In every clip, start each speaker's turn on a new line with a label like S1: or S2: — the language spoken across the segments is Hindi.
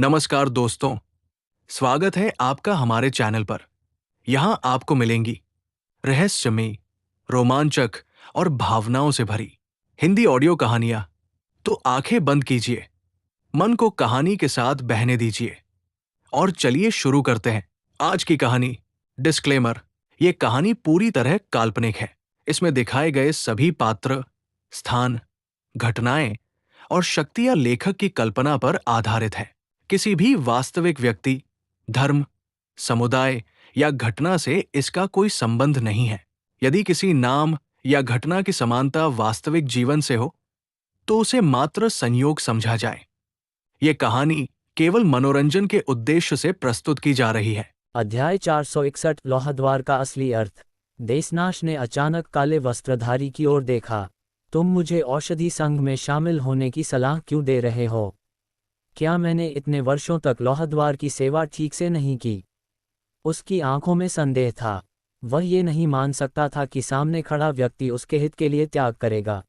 S1: नमस्कार दोस्तों, स्वागत है आपका हमारे चैनल पर। यहाँ आपको मिलेंगी रहस्यमयी, रोमांचक और भावनाओं से भरी हिंदी ऑडियो कहानियाँ। तो आंखें बंद कीजिए, मन को कहानी के साथ बहने दीजिए और चलिए शुरू करते हैं आज की कहानी। डिस्क्लेमर: ये कहानी पूरी तरह काल्पनिक है। इसमें दिखाए गए सभी पात्र, स्थान, घटनाएं और शक्तियां लेखक की कल्पना पर आधारित है। किसी भी वास्तविक व्यक्ति, धर्म, समुदाय या घटना से इसका कोई संबंध नहीं है। यदि किसी नाम या घटना की समानता वास्तविक जीवन से हो, तो उसे मात्र संयोग समझा जाए। ये कहानी केवल मनोरंजन के उद्देश्य से प्रस्तुत की जा रही है।
S2: अध्याय 461 लोहद्वार का असली अर्थ। देशनाश ने अचानक काले वस्त्रधारी की ओर देखा। तुम मुझे औषधि संघ में शामिल होने की सलाह क्यों दे रहे हो? क्या मैंने इतने वर्षों तक लोहद्वार की सेवा ठीक से नहीं की? उसकी आंखों में संदेह था। वह ये नहीं मान सकता था कि सामने खड़ा व्यक्ति उसके हित के लिए त्याग करेगा।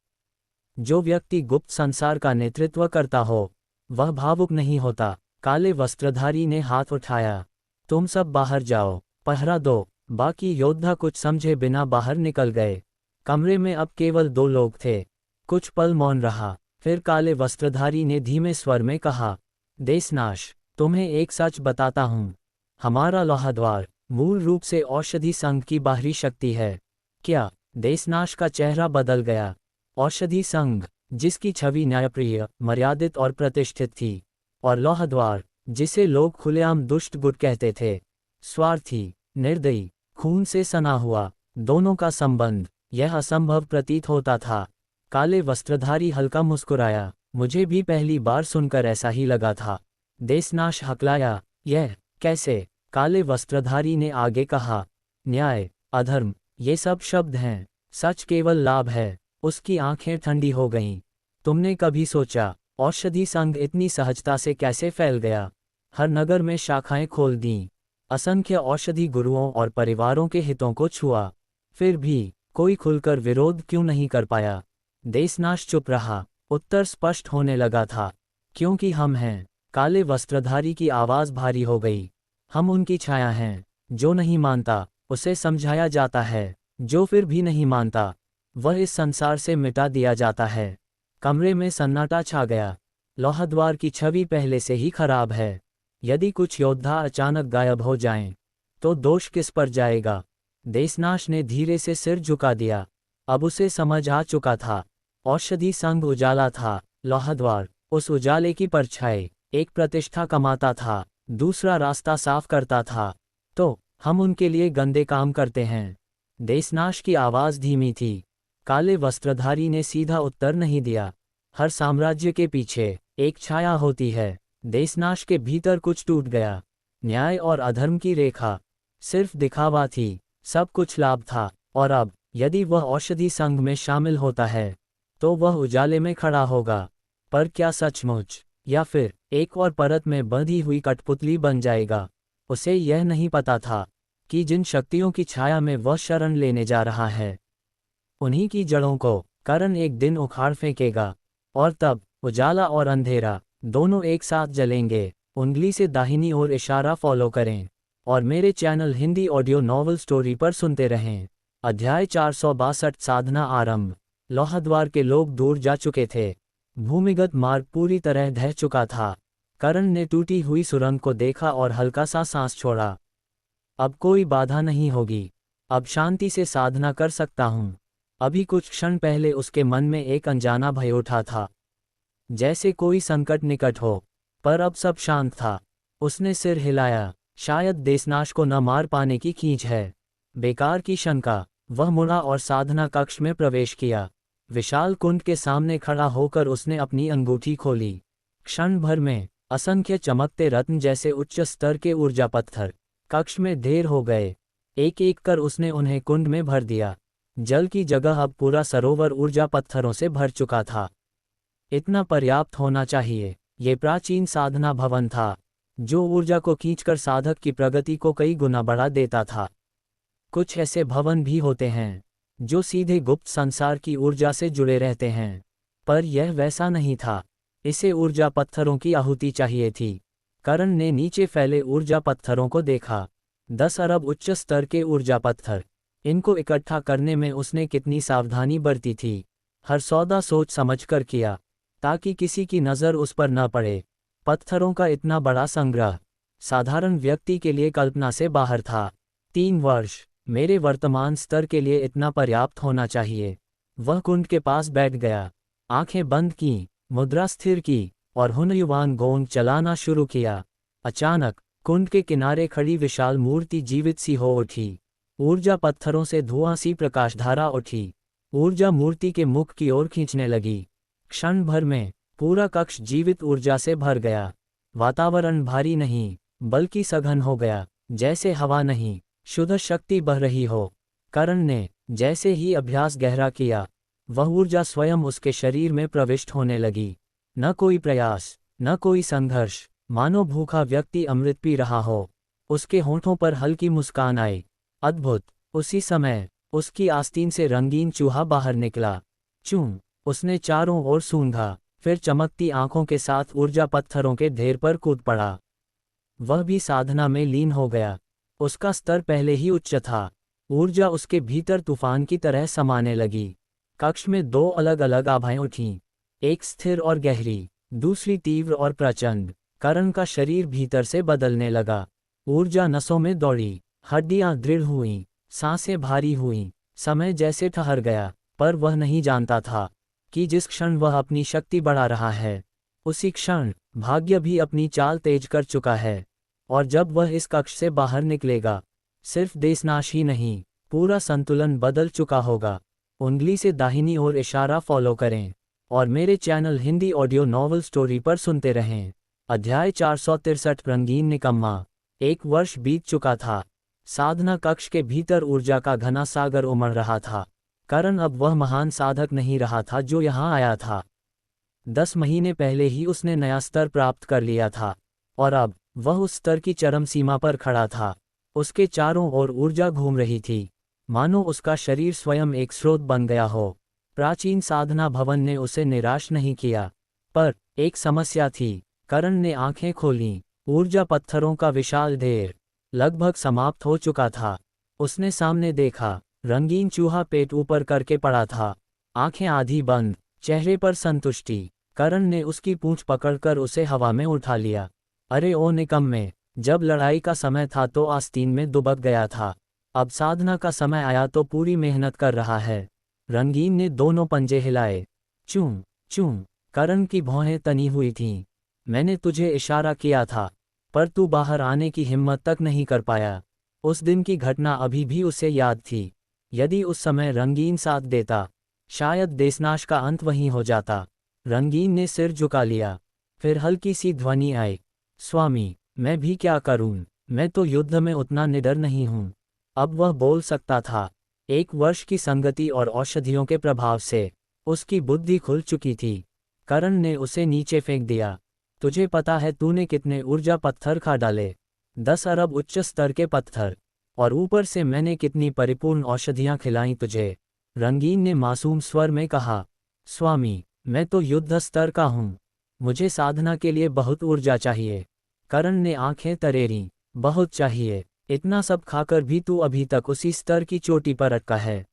S2: जो व्यक्ति गुप्त संसार का नेतृत्व करता हो, वह भावुक नहीं होता। काले वस्त्रधारी ने हाथ उठाया। तुम सब बाहर जाओ, पहरा दो। बाकी योद्धा कुछ समझे बिना बाहर निकल गए। कमरे में अब केवल 2 लोग थे। कुछ पल मौन रहा, फिर काले वस्त्रधारी ने धीमे स्वर में कहा, देशनाश, तुम्हें एक सच बताता हूँ। हमारा लोहद्वार मूल रूप से औषधि संघ की बाहरी शक्ति है। क्या? देशनाश का चेहरा बदल गया। औषधि संघ, जिसकी छवि न्यायप्रिय, मर्यादित और प्रतिष्ठित थी, और लोहद्वार, जिसे लोग खुलेआम दुष्ट गुट कहते थे, स्वार्थी, निर्दयी, खून से सना हुआ, दोनों का संबंध, यह असंभव प्रतीत होता था। काले वस्त्रधारी हल्का मुस्कुराया। मुझे भी पहली बार सुनकर ऐसा ही लगा था। देशनाश हकलाया। यह कैसे? काले वस्त्रधारी ने आगे कहा, न्याय, अधर्म, ये सब शब्द हैं, सच केवल लाभ है। उसकी आंखें ठंडी हो गईं। तुमने कभी सोचा, औषधि संघ इतनी सहजता से कैसे फैल गया? हर नगर में शाखाएं खोल दीं, असंख्य औषधि गुरुओं और परिवारों के हितों को छुआ। फिर भी कोई खुलकर विरोध क्यों नहीं कर पाया? देशनाश चुप रहा। उत्तर स्पष्ट होने लगा था, क्योंकि हम हैं। काले वस्त्रधारी की आवाज भारी हो गई। हम उनकी छाया हैं। जो नहीं मानता, उसे समझाया जाता है। जो फिर भी नहीं मानता, वह इस संसार से मिटा दिया जाता है। कमरे में सन्नाटा छा गया। लोहद्वार की छवि पहले से ही खराब है। यदि कुछ योद्धा अचानक गायब हो जाएं, तो दोष किस पर जाएगा? देशनाश ने धीरे से सिर झुका दिया। अब उसे समझ आ चुका था। औषधि संघ उजाला था, लोहद्वार उस उजाले की परछाई। एक प्रतिष्ठा कमाता था, दूसरा रास्ता साफ करता था। तो हम उनके लिए गंदे काम करते हैं। देशनाश की आवाज धीमी थी। काले वस्त्रधारी ने सीधा उत्तर नहीं दिया। हर साम्राज्य के पीछे एक छाया होती है। देशनाश के भीतर कुछ टूट गया। न्याय और अधर्म की रेखा सिर्फ दिखावा थी, सब कुछ लाभ था। और अब यदि वह औषधि संघ में शामिल होता है, तो वह उजाले में खड़ा होगा। पर क्या सचमुच, या फिर एक और परत में बंधी हुई कठपुतली बन जाएगा? उसे यह नहीं पता था कि जिन शक्तियों की छाया में वह शरण लेने जा रहा है, उन्हीं की जड़ों को करण एक दिन उखाड़ फेंकेगा। और तब उजाला और अंधेरा दोनों एक साथ जलेंगे। उंगली से दाहिनी ओर इशारा फॉलो करें और मेरे channel Hindi audio novel story पर सुनते रहें। अध्याय 462 साधना आरंभ। लोहद्वार के लोग दूर जा चुके थे। भूमिगत मार्ग पूरी तरह ढह चुका था। करण ने टूटी हुई सुरंग को देखा और हल्का सा सांस छोड़ा। अब कोई बाधा नहीं होगी। अब शांति से साधना कर सकता हूँ। अभी कुछ क्षण पहले उसके मन में एक अनजाना भय उठा था, जैसे कोई संकट निकट हो, पर अब सब शांत था। उसने सिर हिलाया। शायद देशनाश को न मार पाने की खींच है। बेकार की शंका। वह मुड़ा और साधना कक्ष में प्रवेश किया। विशाल कुंड के सामने खड़ा होकर उसने अपनी अंगूठी खोली। क्षण भर में असंख्य चमकते रत्न जैसे उच्च स्तर के ऊर्जा पत्थर कक्ष में ढेर हो गए। एक एक कर उसने उन्हें कुंड में भर दिया। जल की जगह अब पूरा सरोवर ऊर्जा पत्थरों से भर चुका था। इतना पर्याप्त होना चाहिए। ये प्राचीन साधना भवन था, जो ऊर्जा को खींचकर साधक की प्रगति को कई गुना बढ़ा देता था। कुछ ऐसे भवन भी होते हैं जो सीधे गुप्त संसार की ऊर्जा से जुड़े रहते हैं, पर यह वैसा नहीं था। इसे ऊर्जा पत्थरों की आहुति चाहिए थी। करण ने नीचे फैले ऊर्जा पत्थरों को देखा। 10 अरब उच्च स्तर के ऊर्जा पत्थर। इनको इकट्ठा करने में उसने कितनी सावधानी बरती थी। हर सौदा सोच समझकर किया, ताकि किसी की नज़र उस पर न पड़े। पत्थरों का इतना बड़ा संग्रह साधारण व्यक्ति के लिए कल्पना से बाहर था। 3 वर्ष मेरे वर्तमान स्तर के लिए इतना पर्याप्त होना चाहिए। वह कुंड के पास बैठ गया, आंखें बंद की, मुद्रा स्थिर की और हुनयुवान गोंद चलाना शुरू किया। अचानक कुंड के किनारे खड़ी विशाल मूर्ति जीवित सी हो उठी। ऊर्जा पत्थरों से धुआं सी प्रकाशधारा उठी। ऊर्जा मूर्ति के मुख की ओर खींचने लगी। क्षण भर में पूरा कक्ष जीवित ऊर्जा से भर गया। वातावरण भारी नहीं, बल्कि सघन हो गया, जैसे हवा नहीं, शुद्ध शक्ति बह रही हो। करण ने जैसे ही अभ्यास गहरा किया, वह ऊर्जा स्वयं उसके शरीर में प्रविष्ट होने लगी। न कोई प्रयास, न कोई संघर्ष, मानो भूखा व्यक्ति अमृत पी रहा हो। उसके होंठों पर हल्की मुस्कान आई। अद्भुत! उसी समय उसकी आस्तीन से रंगीन चूहा बाहर निकला। चूं! उसने चारों ओर सूंघा, फिर चमकती आंखों के साथ ऊर्जा पत्थरों के ढेर पर कूद पड़ा। वह भी साधना में लीन हो गया। उसका स्तर पहले ही उच्च था। ऊर्जा उसके भीतर तूफान की तरह समाने लगी। कक्ष में 2 अलग अलग आभाएं उठीं, एक स्थिर और गहरी, दूसरी तीव्र और प्रचंड। करण का शरीर भीतर से बदलने लगा। ऊर्जा नसों में दौड़ी, हड्डियां दृढ़ हुईं, सांसें भारी हुईं। समय जैसे ठहर गया, पर वह नहीं जानता था कि जिस क्षण वह अपनी शक्ति बढ़ा रहा है, उसी क्षण भाग्य भी अपनी चाल तेज कर चुका है। और जब वह इस कक्ष से बाहर निकलेगा, सिर्फ देशनाश ही नहीं, पूरा संतुलन बदल चुका होगा। उंगली से दाहिनी ओर इशारा फॉलो करें और मेरे channel Hindi audio novel story पर सुनते रहें। अध्याय 463 रंगीन निकम्मा। 1 वर्ष बीत चुका था। साधना कक्ष के भीतर ऊर्जा का घना सागर उमड़ रहा था। करण अब वह महान साधक नहीं रहा था जो यहाँ आया था। 10 महीने पहले ही उसने नया स्तर प्राप्त कर लिया था, और अब वह उस स्तर की चरम सीमा पर खड़ा था। उसके चारों ओर ऊर्जा घूम रही थी, मानो उसका शरीर स्वयं एक स्रोत बन गया हो। प्राचीन साधना भवन ने उसे निराश नहीं किया, पर एक समस्या थी। करण ने आंखें खोलीं। ऊर्जा पत्थरों का विशाल ढेर लगभग समाप्त हो चुका था। उसने सामने देखा, रंगीन चूहा पेट ऊपर करके पड़ा था, आंखें आधी बंद, चेहरे पर संतुष्टि। करण ने उसकी पूंछ पकड़कर उसे हवा में उठा लिया। अरे ओ निकम्मे, जब लड़ाई का समय था तो आस्तीन में दुबक गया था, अब साधना का समय आया तो पूरी मेहनत कर रहा है। रंगीन ने दोनों पंजे हिलाए। चूं चूं, करण की भौहें तनी हुई थीं। मैंने तुझे इशारा किया था, पर तू बाहर आने की हिम्मत तक नहीं कर पाया। उस दिन की घटना अभी भी उसे याद थी। यदि उस समय रंगीन साथ देता, शायद देशनाश का अंत वहीं हो जाता। रंगीन ने सिर झुका लिया। फिर हल्की सी ध्वनि आई, स्वामी, मैं भी क्या करूं, मैं तो युद्ध में उतना निडर नहीं हूं। अब वह बोल सकता था। 1 वर्ष की संगति और औषधियों के प्रभाव से उसकी बुद्धि खुल चुकी थी। करण ने उसे नीचे फेंक दिया। तुझे पता है तूने कितने ऊर्जा पत्थर खा डाले? 10 अरब उच्च स्तर के पत्थर, और ऊपर से मैंने कितनी परिपूर्ण औषधियां खिलाईं तुझे। रंगीन ने मासूम स्वर में कहा, स्वामी, मैं तो युद्ध स्तर का हूँ, मुझे साधना के लिए बहुत ऊर्जा चाहिए। करण ने आंखें तरेरीं। बहुत चाहिए? इतना सब खाकर भी तू अभी तक उसी स्तर की चोटी पर अटका है।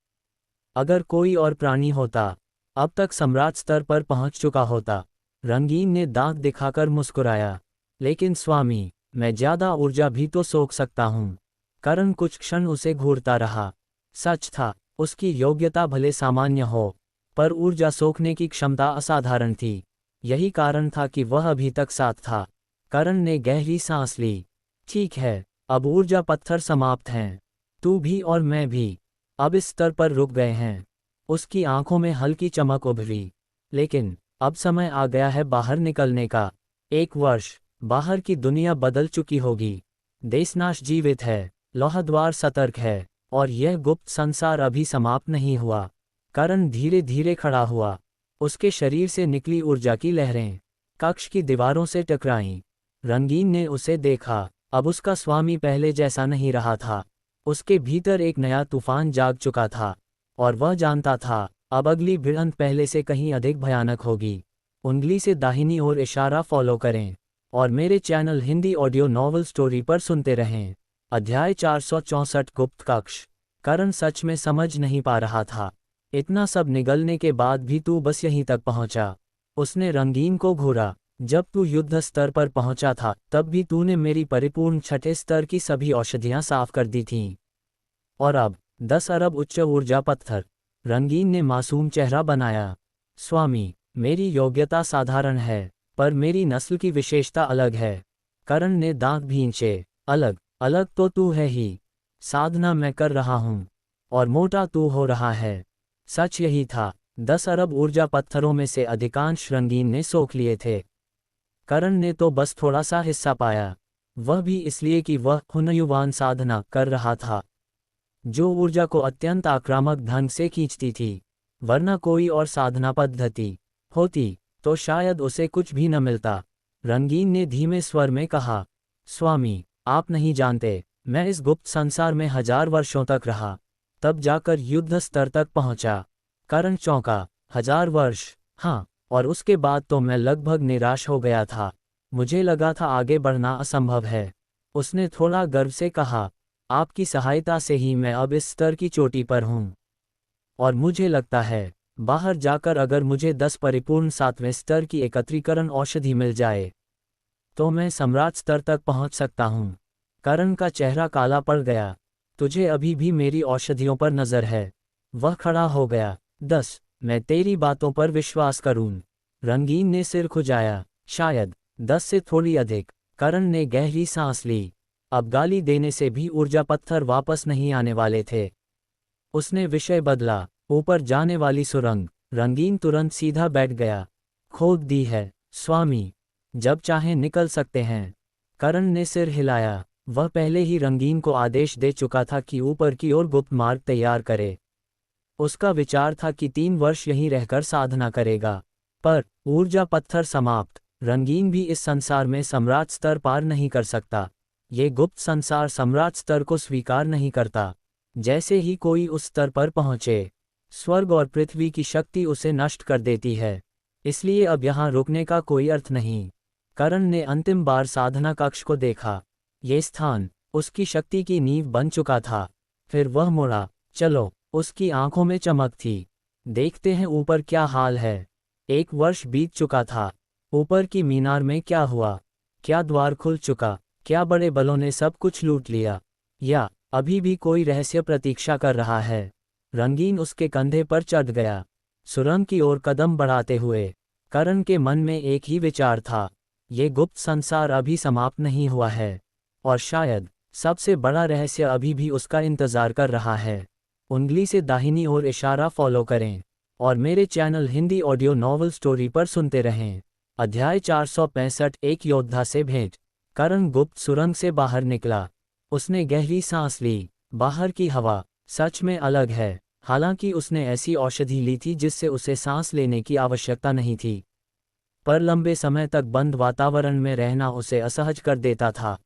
S2: अगर कोई और प्राणी होता, अब तक सम्राट स्तर पर पहुंच चुका होता। रंगीन ने दांत दिखाकर मुस्कुराया। लेकिन स्वामी, मैं ज्यादा ऊर्जा भी तो सोख सकता हूँ। करण कुछ क्षण उसे घूरता रहा। सच था, उसकी योग्यता भले सामान्य हो, पर ऊर्जा सोखने की क्षमता असाधारण थी। यही कारण था कि वह अभी तक साथ था। करण ने गहरी सांस ली। ठीक है, अब ऊर्जा पत्थर समाप्त हैं। तू भी और मैं भी अब इस स्तर पर रुक गए हैं। उसकी आंखों में हल्की चमक उभरी। लेकिन अब समय आ गया है बाहर निकलने का। 1 वर्ष, बाहर की दुनिया बदल चुकी होगी। देशनाश जीवित है, लोहद्वार सतर्क है, और यह गुप्त संसार अभी समाप्त नहीं हुआ। करण धीरे धीरे खड़ा हुआ। उसके शरीर से निकली ऊर्जा की लहरें कक्ष की दीवारों से टकराईं। रंगीन ने उसे देखा। अब उसका स्वामी पहले जैसा नहीं रहा था। उसके भीतर एक नया तूफान जाग चुका था, और वह जानता था, अब अगली भिड़ंत पहले से कहीं अधिक भयानक होगी। उंगली से दाहिनी ओर इशारा फॉलो करें। और मेरे channel Hindi audio novel story पर सुनते रहें। अध्याय 464 गुप्त कक्ष। करण सच में समझ नहीं पा रहा था। इतना सब निगलने के बाद भी तू बस यहीं तक पहुंचा। उसने रंगीन को घूरा। जब तू युद्ध स्तर पर पहुंचा था तब भी तूने मेरी परिपूर्ण छठे स्तर की सभी औषधियां साफ कर दी थीं। और अब 10 अरब उच्च ऊर्जा पत्थर। रंगीन ने मासूम चेहरा बनाया। स्वामी, मेरी योग्यता साधारण है, पर मेरी नस्ल की विशेषता अलग है। करण ने दांत भींचे। अलग अलग तो तू है ही। साधना मैं कर रहा हूं, और मोटा तू हो रहा है। सच यही था। 10 अरब ऊर्जा पत्थरों में से अधिकांश रंगीन ने सोख लिए थे। करण ने तो बस थोड़ा सा हिस्सा पाया, वह भी इसलिए कि वह हुनयुवान साधना कर रहा था, जो ऊर्जा को अत्यंत आक्रामक ढंग से खींचती थी। वरना कोई और साधना पद्धति होती तो शायद उसे कुछ भी न मिलता। रंगीन ने धीमे स्वर में कहा, स्वामी, आप नहीं जानते, मैं इस गुप्त संसार में 1000 वर्षों तक रहा, तब जाकर युद्ध स्तर तक पहुंचा। करण चौंका। 1000 वर्ष? हाँ, और उसके बाद तो मैं लगभग निराश हो गया था। मुझे लगा था आगे बढ़ना असंभव है। उसने थोड़ा गर्व से कहा, आपकी सहायता से ही मैं अब इस स्तर की चोटी पर हूँ। और मुझे लगता है, बाहर जाकर अगर मुझे 10 परिपूर्ण 7वें स्तर की एकत्रीकरण औषधि मिल जाए, तो मैं सम्राट स्तर तक पहुंच सकता हूँ। करण का चेहरा काला पड़ गया। तुझे अभी भी मेरी औषधियों पर नजर है? वह खड़ा हो गया। 10? मैं तेरी बातों पर विश्वास करूं? रंगीन ने सिर खुजाया। शायद 10 से थोड़ी अधिक। करण ने गहरी सांस ली। अब गाली देने से भी ऊर्जा पत्थर वापस नहीं आने वाले थे। उसने विषय बदला। ऊपर जाने वाली सुरंग। रंगीन तुरंत सीधा बैठ गया। खोद दी है, स्वामी, जब चाहे निकल सकते हैं। करण ने सिर हिलाया। वह पहले ही रंगीन को आदेश दे चुका था कि ऊपर की ओर गुप्त मार्ग तैयार करे। उसका विचार था कि 3 वर्ष यहीं रहकर साधना करेगा। पर ऊर्जा पत्थर समाप्त। रंगीन भी इस संसार में सम्राट स्तर पार नहीं कर सकता। ये गुप्त संसार सम्राट स्तर को स्वीकार नहीं करता। जैसे ही कोई उस स्तर पर पहुंचे, स्वर्ग और पृथ्वी की शक्ति उसे नष्ट कर देती है। इसलिए अब यहाँ रुकने का कोई अर्थ नहीं। करण ने अंतिम बार साधना कक्ष को देखा। ये स्थान उसकी शक्ति की नींव बन चुका था। फिर वह मुड़ा। चलो। उसकी आंखों में चमक थी। देखते हैं ऊपर क्या हाल है। 1 वर्ष बीत चुका था। ऊपर की मीनार में क्या हुआ? क्या द्वार खुल चुका? क्या बड़े बलों ने सब कुछ लूट लिया? या अभी भी कोई रहस्य प्रतीक्षा कर रहा है? रंगीन उसके कंधे पर चढ़ गया, सुरंग की ओर कदम बढ़ाते हुए। करण के मन में एक ही विचार था, ये गुप्त संसार अभी समाप्त नहीं हुआ है, और शायद सबसे बड़ा रहस्य अभी भी उसका इंतजार कर रहा है। उंगली से दाहिनी ओर इशारा फॉलो करें, और मेरे channel Hindi audio novel story पर सुनते रहें। अध्याय 465 एक योद्धा से भेंट। करण गुप्त सुरंग से बाहर निकला। उसने गहरी सांस ली। बाहर की हवा सच में अलग है। हालांकि उसने ऐसी औषधि ली थी जिससे उसे सांस लेने की आवश्यकता नहीं थी, पर लंबे समय तक बंद वातावरण में रहना उसे असहज कर देता था।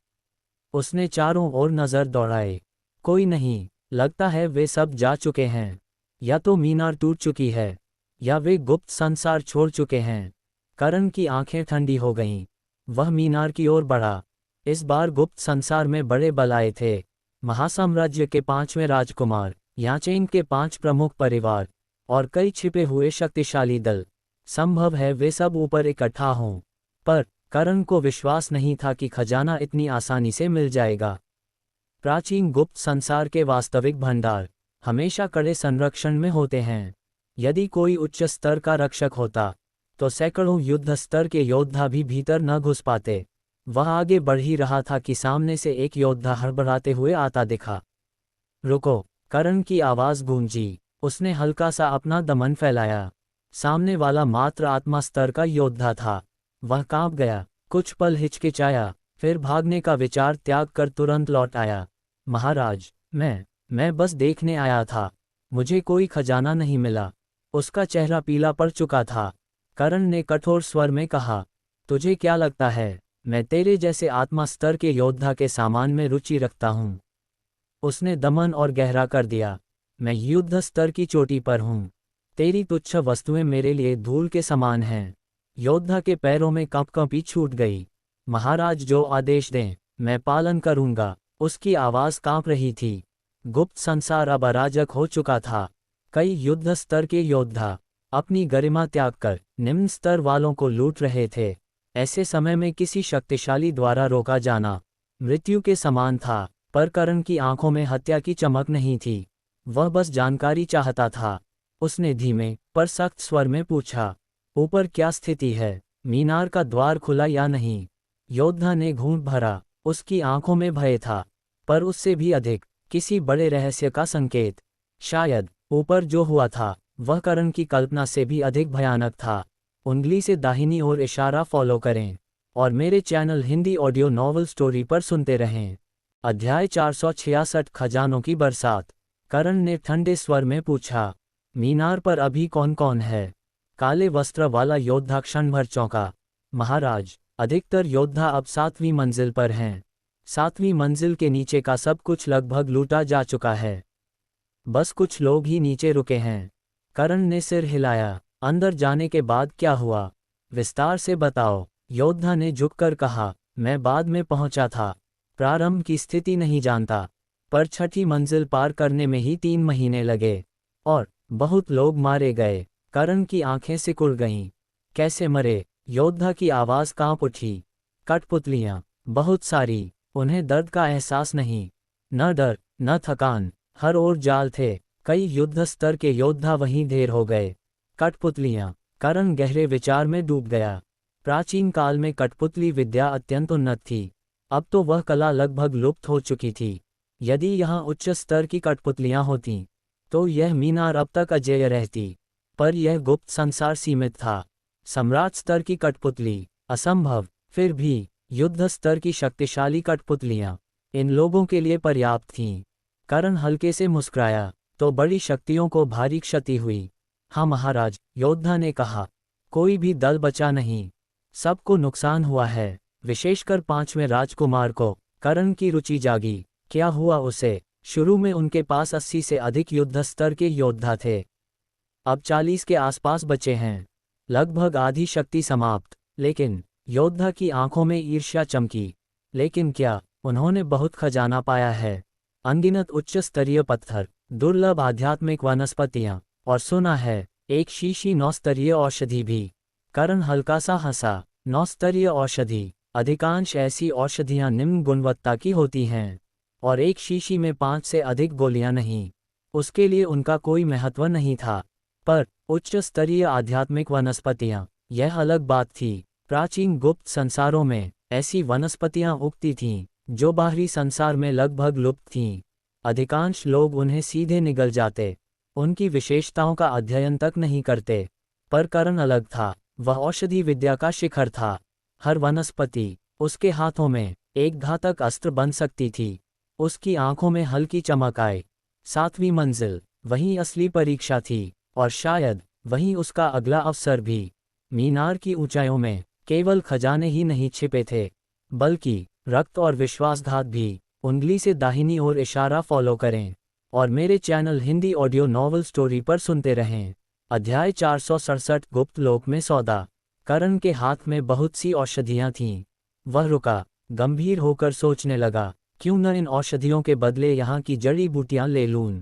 S2: उसने चारों ओर नजर दौड़ाई। कोई नहीं। लगता है वे सब जा चुके हैं। या तो मीनार टूट चुकी है, या वे गुप्त संसार छोड़ चुके हैं। करण की आंखें ठंडी हो गईं। वह मीनार की ओर बढ़ा। इस बार गुप्त संसार में बड़े बल आए थे। महासाम्राज्य के 5वें राजकुमार, याचेन के 5 प्रमुख परिवार, और कई छिपे हुए शक्तिशाली दल। संभव है वे सब ऊपर इकट्ठा हों, पर करण को विश्वास नहीं था कि खजाना इतनी आसानी से मिल जाएगा। प्राचीन गुप्त संसार के वास्तविक भंडार हमेशा कड़े संरक्षण में होते हैं। यदि कोई उच्च स्तर का रक्षक होता, तो सैकड़ों युद्ध स्तर के योद्धा भी भीतर न घुस पाते। वह आगे बढ़ ही रहा था कि सामने से एक योद्धा हड़बड़ाते हुए आता दिखा। रुको! करण की आवाज गूंजी। उसने हल्का सा अपना दमन फैलाया। सामने वाला मात्र आत्मा स्तर का योद्धा था। वह कांप गया, कुछ पल हिचकिचाया, फिर भागने का विचार त्याग कर तुरंत लौट आया। महाराज, मैं बस देखने आया था। मुझे कोई खजाना नहीं मिला। उसका चेहरा पीला पड़ चुका था। करण ने कठोर स्वर में कहा, तुझे क्या लगता है मैं तेरे जैसे आत्मा स्तर के योद्धा के सामान में रुचि रखता हूँ? उसने दमन और गहरा कर दिया। मैं युद्ध स्तर की चोटी पर हूँ। तेरी तुच्छ वस्तुएं मेरे लिए धूल के समान हैं। योद्धा के पैरों में कंपकंपी छूट गई। महाराज जो आदेश दें मैं पालन करूंगा। उसकी आवाज कांप रही थी। गुप्त संसार अब अराजक हो चुका था। कई युद्ध स्तर के योद्धा अपनी गरिमा त्याग कर निम्न स्तर वालों को लूट रहे थे। ऐसे समय में किसी शक्तिशाली द्वारा रोका जाना मृत्यु के समान था, पर करण की आंखों में हत्या की चमक नहीं थी। वह बस जानकारी चाहता था। उसने धीमे पर सख्त स्वर में पूछा, ऊपर क्या स्थिति है? मीनार का द्वार खुला या नहीं? योद्धा ने घूंट भरा। उसकी आंखों में भय था, पर उससे भी अधिक किसी बड़े रहस्य का संकेत। शायद ऊपर जो हुआ था वह करण की कल्पना से भी अधिक भयानक था। उंगली से दाहिनी ओर इशारा फॉलो करें और मेरे channel Hindi audio novel story पर सुनते रहें। अध्याय 466 खजानों की बरसात। करण ने ठंडे स्वर में पूछा, मीनार पर अभी कौन कौन है? काले वस्त्र वाला योद्धा क्षण भर चौंका। महाराज, अधिकतर योद्धा अब 7वीं मंजिल पर हैं। 7वीं मंजिल के नीचे का सब कुछ लगभग लूटा जा चुका है। बस कुछ लोग ही नीचे रुके हैं। करण ने सिर हिलाया। अंदर जाने के बाद क्या हुआ? विस्तार से बताओ। योद्धा ने झुककर कहा, मैं बाद में पहुंचा था। प्रारंभ की स्थिति नहीं जानता, पर 6ठी मंजिल पार करने में ही 3 महीने लगे और बहुत लोग मारे गए। करण की आंखें सिकुड़ गईं। कैसे मरे? योद्धा की आवाज कांप उठी। कठपुतलियां, बहुत सारी। उन्हें दर्द का एहसास नहीं, न डर न थकान। हर ओर जाल थे। कई युद्ध स्तर के योद्धा वहीं ढेर हो गए। कठपुतलियां। करण गहरे विचार में डूब गया। प्राचीन काल में कठपुतली विद्या अत्यंत उन्नत थी। अब तो वह कला लगभग लुप्त हो चुकी थी। यदि यहाँ उच्च स्तर की कठपुतलियां होतीं, तो यह मीनार अब तक अजेय रहती। पर यह गुप्त संसार सीमित था। सम्राट स्तर की कठपुतली असंभव। फिर भी युद्ध स्तर की शक्तिशाली कठपुतलियां इन लोगों के लिए पर्याप्त थीं। करण हल्के से मुस्कुराया, तो बड़ी शक्तियों को भारी क्षति हुई। हाँ महाराज, योद्धा ने कहा, कोई भी दल बचा नहीं। सबको नुकसान हुआ है, विशेषकर 5वें राजकुमार को। करण की रुचि जागी। क्या हुआ उसे? शुरू में उनके पास 80 से अधिक युद्ध स्तर के योद्धा थे। अब 40 के आसपास बचे हैं। लगभग आधी शक्ति समाप्त। लेकिन योद्धा की आंखों में ईर्ष्या चमकी। लेकिन क्या? उन्होंने बहुत खजाना पाया है। अनगिनत उच्च स्तरीय पत्थर, दुर्लभ आध्यात्मिक वनस्पतियां, और सुना है एक शीशी 9 स्तरीय औषधि भी। करण हल्का सा हंसा। 9 स्तरीय औषधि? अधिकांश ऐसी औषधियां निम्न गुणवत्ता की होती हैं, और एक शीशी में 5 से अधिक गोलियां नहीं। उसके लिए उनका कोई महत्व नहीं था। पर उच्च स्तरीय आध्यात्मिक वनस्पतियां, यह अलग बात थी। प्राचीन गुप्त संसारों में ऐसी वनस्पतियां उगती थीं, जो बाहरी संसार में लगभग लुप्त थीं। अधिकांश लोग उन्हें सीधे निगल जाते, उनकी विशेषताओं का अध्ययन तक नहीं करते। पर करण अलग था। वह औषधि विद्या का शिखर था। हर वनस्पति उसके हाथों में एक घातक अस्त्र बन सकती थी। उसकी आंखों में हल्की चमक आई। 7वीं मंजिल, वही असली परीक्षा थी, और शायद वही उसका अगला अवसर भी। मीनार की ऊंचाइयों में केवल खजाने ही नहीं छिपे थे, बल्कि रक्त और विश्वासघात भी। उंगली से दाहिनी ओर इशारा फॉलो करें और मेरे channel Hindi audio novel story पर सुनते रहें। अध्याय 467 गुप्त लोक में सौदा। करण के हाथ में बहुत सी औषधियां थीं। वह रुका, गंभीर होकर सोचने लगा, क्यों न इन औषधियों के बदले यहाँ की जड़ी बूटियां ले लूं।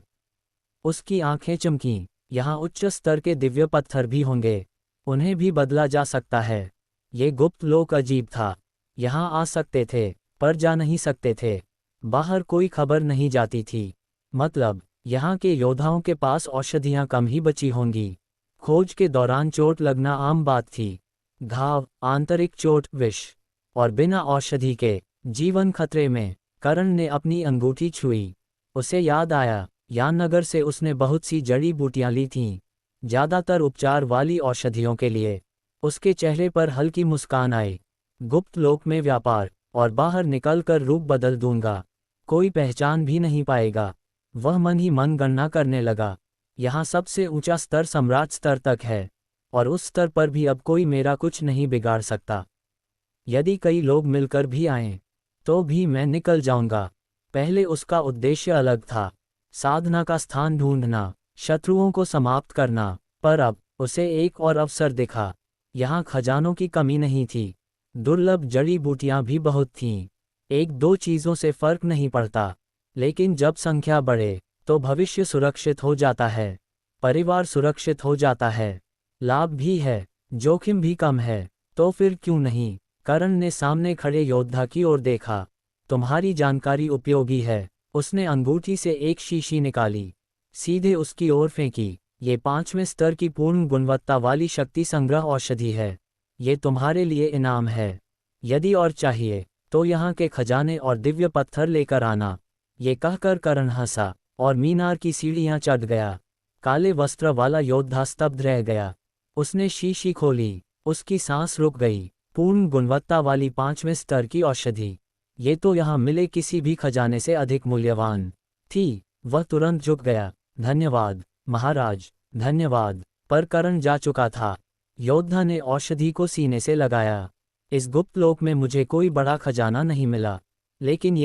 S2: उसकी आंखें चमकीं। यहाँ उच्च स्तर के दिव्य पत्थर भी होंगे, उन्हें भी बदला जा सकता है। ये गुप्त लोक अजीब था। यहाँ आ सकते थे, पर जा नहीं सकते थे। बाहर कोई खबर नहीं जाती थी। मतलब यहाँ के योद्धाओं के पास औषधियाँ कम ही बची होंगी। खोज के दौरान चोट लगना आम बात थी। घाव, आंतरिक चोट, विष, और बिना औषधि के जीवन खतरे में। करण ने अपनी अंगूठी छुई। उसे याद आया, याननगर से उसने बहुत सी जड़ी बूटियां ली थीं, ज्यादातर उपचार वाली औषधियों के लिए। उसके चेहरे पर हल्की मुस्कान आई। गुप्त लोक में व्यापार, और बाहर निकलकर रूप बदल दूंगा। कोई पहचान भी नहीं पाएगा। वह मन ही मन गणना करने लगा। यहाँ सबसे ऊंचा स्तर सम्राट स्तर तक है, और उस स्तर पर भी अब कोई मेरा कुछ नहीं बिगाड़ सकता। यदि कई लोग मिलकर भी आएं, तो भी मैं निकल जाऊंगा। पहले उसका उद्देश्य अलग था, साधना का स्थान ढूंढना, शत्रुओं को समाप्त करना। पर अब उसे एक और अवसर दिखा। यहाँ खजानों की कमी नहीं थी, दुर्लभ जड़ी बूटियां भी बहुत थीं। एक दो चीज़ों से फर्क नहीं पड़ता, लेकिन जब संख्या बढ़े तो भविष्य सुरक्षित हो जाता है, परिवार सुरक्षित हो जाता है, लाभ भी है, जोखिम भी कम है। तो फिर क्यों नहीं? करण ने सामने खड़े योद्धा की ओर देखा। तुम्हारी जानकारी उपयोगी है। उसने अंगूठी से एक शीशी निकाली, सीधे उसकी ओर फेंकी। ये 5वें स्तर की पूर्ण गुणवत्ता वाली शक्ति संग्रह औषधि है। ये तुम्हारे लिए इनाम है। यदि और चाहिए तो यहाँ के खजाने और दिव्य पत्थर लेकर आना। ये कहकर करण हंसा और मीनार की सीढ़ियाँ चढ़ गया। काले वस्त्र वाला योद्धा स्तब्ध रह गया। उसने शीशी खोली, उसकी सांस रुक गई। पूर्ण गुणवत्ता वाली 5वें स्तर की औषधि, ये तो यहाँ मिले किसी भी खजाने से अधिक मूल्यवान थी। वह तुरंत झुक गया। धन्यवाद महाराज, धन्यवाद। पर करण जा चुका था। योद्धा ने औषधि को सीने से लगाया। इस गुप्त लोक में मुझे कोई बड़ा खजाना नहीं मिला, लेकिन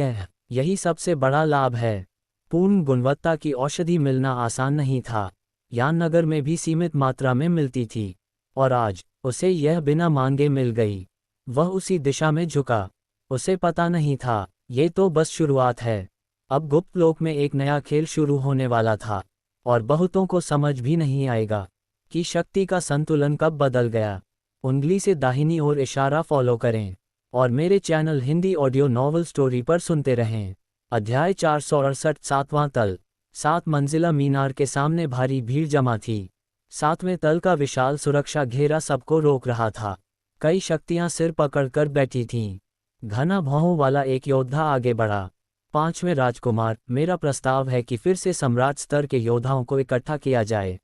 S2: यही सबसे बड़ा लाभ है। पूर्ण गुणवत्ता की औषधि मिलना आसान नहीं था। याननगर में भी सीमित मात्रा में मिलती थी, और आज उसे यह बिना मांगे मिल गई। वह उसी दिशा में झुका। उसे पता नहीं था, ये तो बस शुरुआत है। अब गुप्त लोक में एक नया खेल शुरू होने वाला था, और बहुतों को समझ भी नहीं आएगा कि शक्ति का संतुलन कब बदल गया। उंगली से दाहिनी ओर इशारा फॉलो करें, और मेरे channel Hindi audio novel story पर सुनते रहें। अध्याय 468 7वां तल। 7 मंजिला मीनार के सामने भारी भीड़ जमा थी। 7वें तल का विशाल सुरक्षा घेरा सबको रोक रहा था। कई शक्तियां सिर पकड़कर बैठी थीं। घना भौहों वाला एक योद्धा आगे बढ़ा। 5वें राजकुमार, मेरा प्रस्ताव है कि फिर से सम्राट स्तर के योद्धाओं को इकट्ठा किया जाए।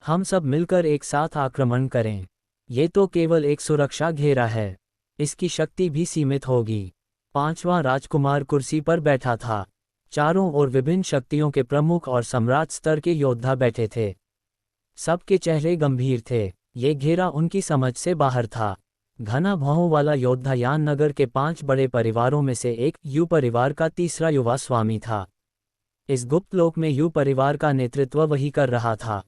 S2: हम सब मिलकर एक साथ आक्रमण करें। ये तो केवल एक सुरक्षा घेरा है, इसकी शक्ति भी सीमित होगी। 5वां राजकुमार कुर्सी पर बैठा था। चारों ओर विभिन्न शक्तियों के प्रमुख और सम्राट स्तर के योद्धा बैठे थे। सबके चेहरे गंभीर थे। ये घेरा उनकी समझ से बाहर था। घना भौहों वाला योद्धा याननगर के 5 बड़े परिवारों में से एक यू परिवार का तीसरा युवा स्वामी था। इस गुप्त लोक में यू परिवार का नेतृत्व वही कर रहा था।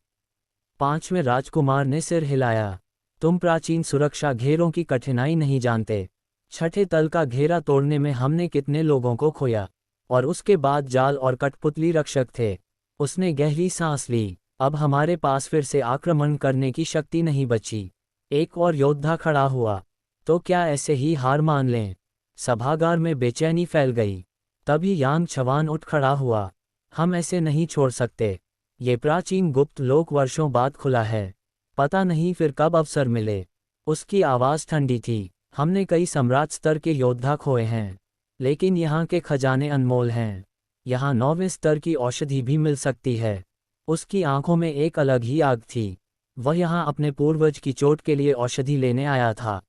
S2: 5वें राजकुमार ने सिर हिलाया। तुम प्राचीन सुरक्षा घेरों की कठिनाई नहीं जानते। 6ठे तल का घेरा तोड़ने में हमने कितने लोगों को खोया, और उसके बाद जाल और कठपुतली रक्षक थे। उसने गहरी सांस ली। अब हमारे पास फिर से आक्रमण करने की शक्ति नहीं बची। एक और योद्धा खड़ा हुआ। तो क्या ऐसे ही हार मान लें? सभागार में बेचैनी फैल गई। तभी यांग छवान उठ खड़ा हुआ। हम ऐसे नहीं छोड़ सकते। ये प्राचीन गुप्त लोक वर्षों बाद खुला है। पता नहीं फिर कब अवसर मिले। उसकी आवाज़ ठंडी थी। हमने कई सम्राट स्तर के योद्धा खोए हैं, लेकिन यहाँ के खजाने अनमोल हैं। यहाँ 9वें स्तर की औषधि भी मिल सकती है। उसकी आंखों में एक अलग ही आग थी। वह यहाँ अपने पूर्वज की चोट के लिए औषधि लेने आया था।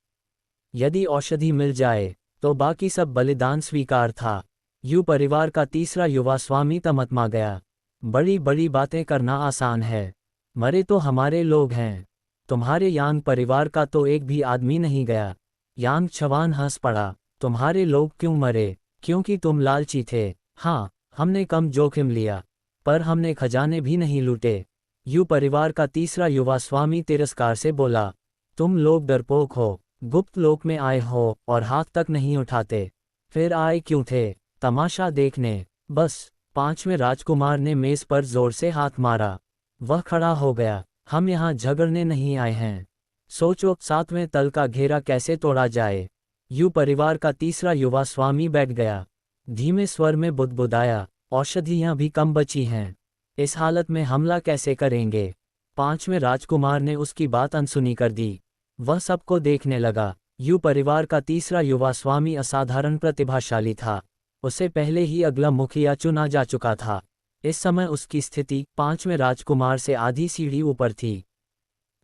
S2: यदि औषधि मिल जाए तो बाकी सब बलिदान स्वीकार था। यू परिवार का तीसरा युवा स्वामी तमतमा गया। बड़ी बड़ी बातें करना आसान है, मरे तो हमारे लोग हैं। तुम्हारे यांग परिवार का तो एक भी आदमी नहीं गया। यांग छवान हंस पड़ा। तुम्हारे लोग क्यों मरे? क्योंकि तुम लालची थे। हाँ, हमने कम जोखिम लिया, पर हमने खजाने भी नहीं लूटे। यू परिवार का तीसरा युवा स्वामी तिरस्कार से बोला, तुम लोग डरपोक हो। गुप्त लोक में आए हो और हाथ तक नहीं उठाते। फिर आए क्यों थे? तमाशा देखने। बस। 5वें राजकुमार ने मेज पर जोर से हाथ मारा। वह खड़ा हो गया। हम यहाँ झगड़ने नहीं आए हैं। सोचो 7वें तल का घेरा कैसे तोड़ा जाए। यू परिवार का तीसरा युवा स्वामी बैठ गया। धीमे स्वर में बुदबुदाया, औषधियाँ भी कम बची हैं। इस हालत में हमला कैसे करेंगे? 5वें राजकुमार ने उसकी बात अनसुनी कर दी। वह सबको देखने लगा। यू परिवार का तीसरा युवा स्वामी असाधारण प्रतिभाशाली था। उसे पहले ही अगला मुखिया चुना जा चुका था। इस समय उसकी स्थिति 5वें राजकुमार से आधी सीढ़ी ऊपर थी।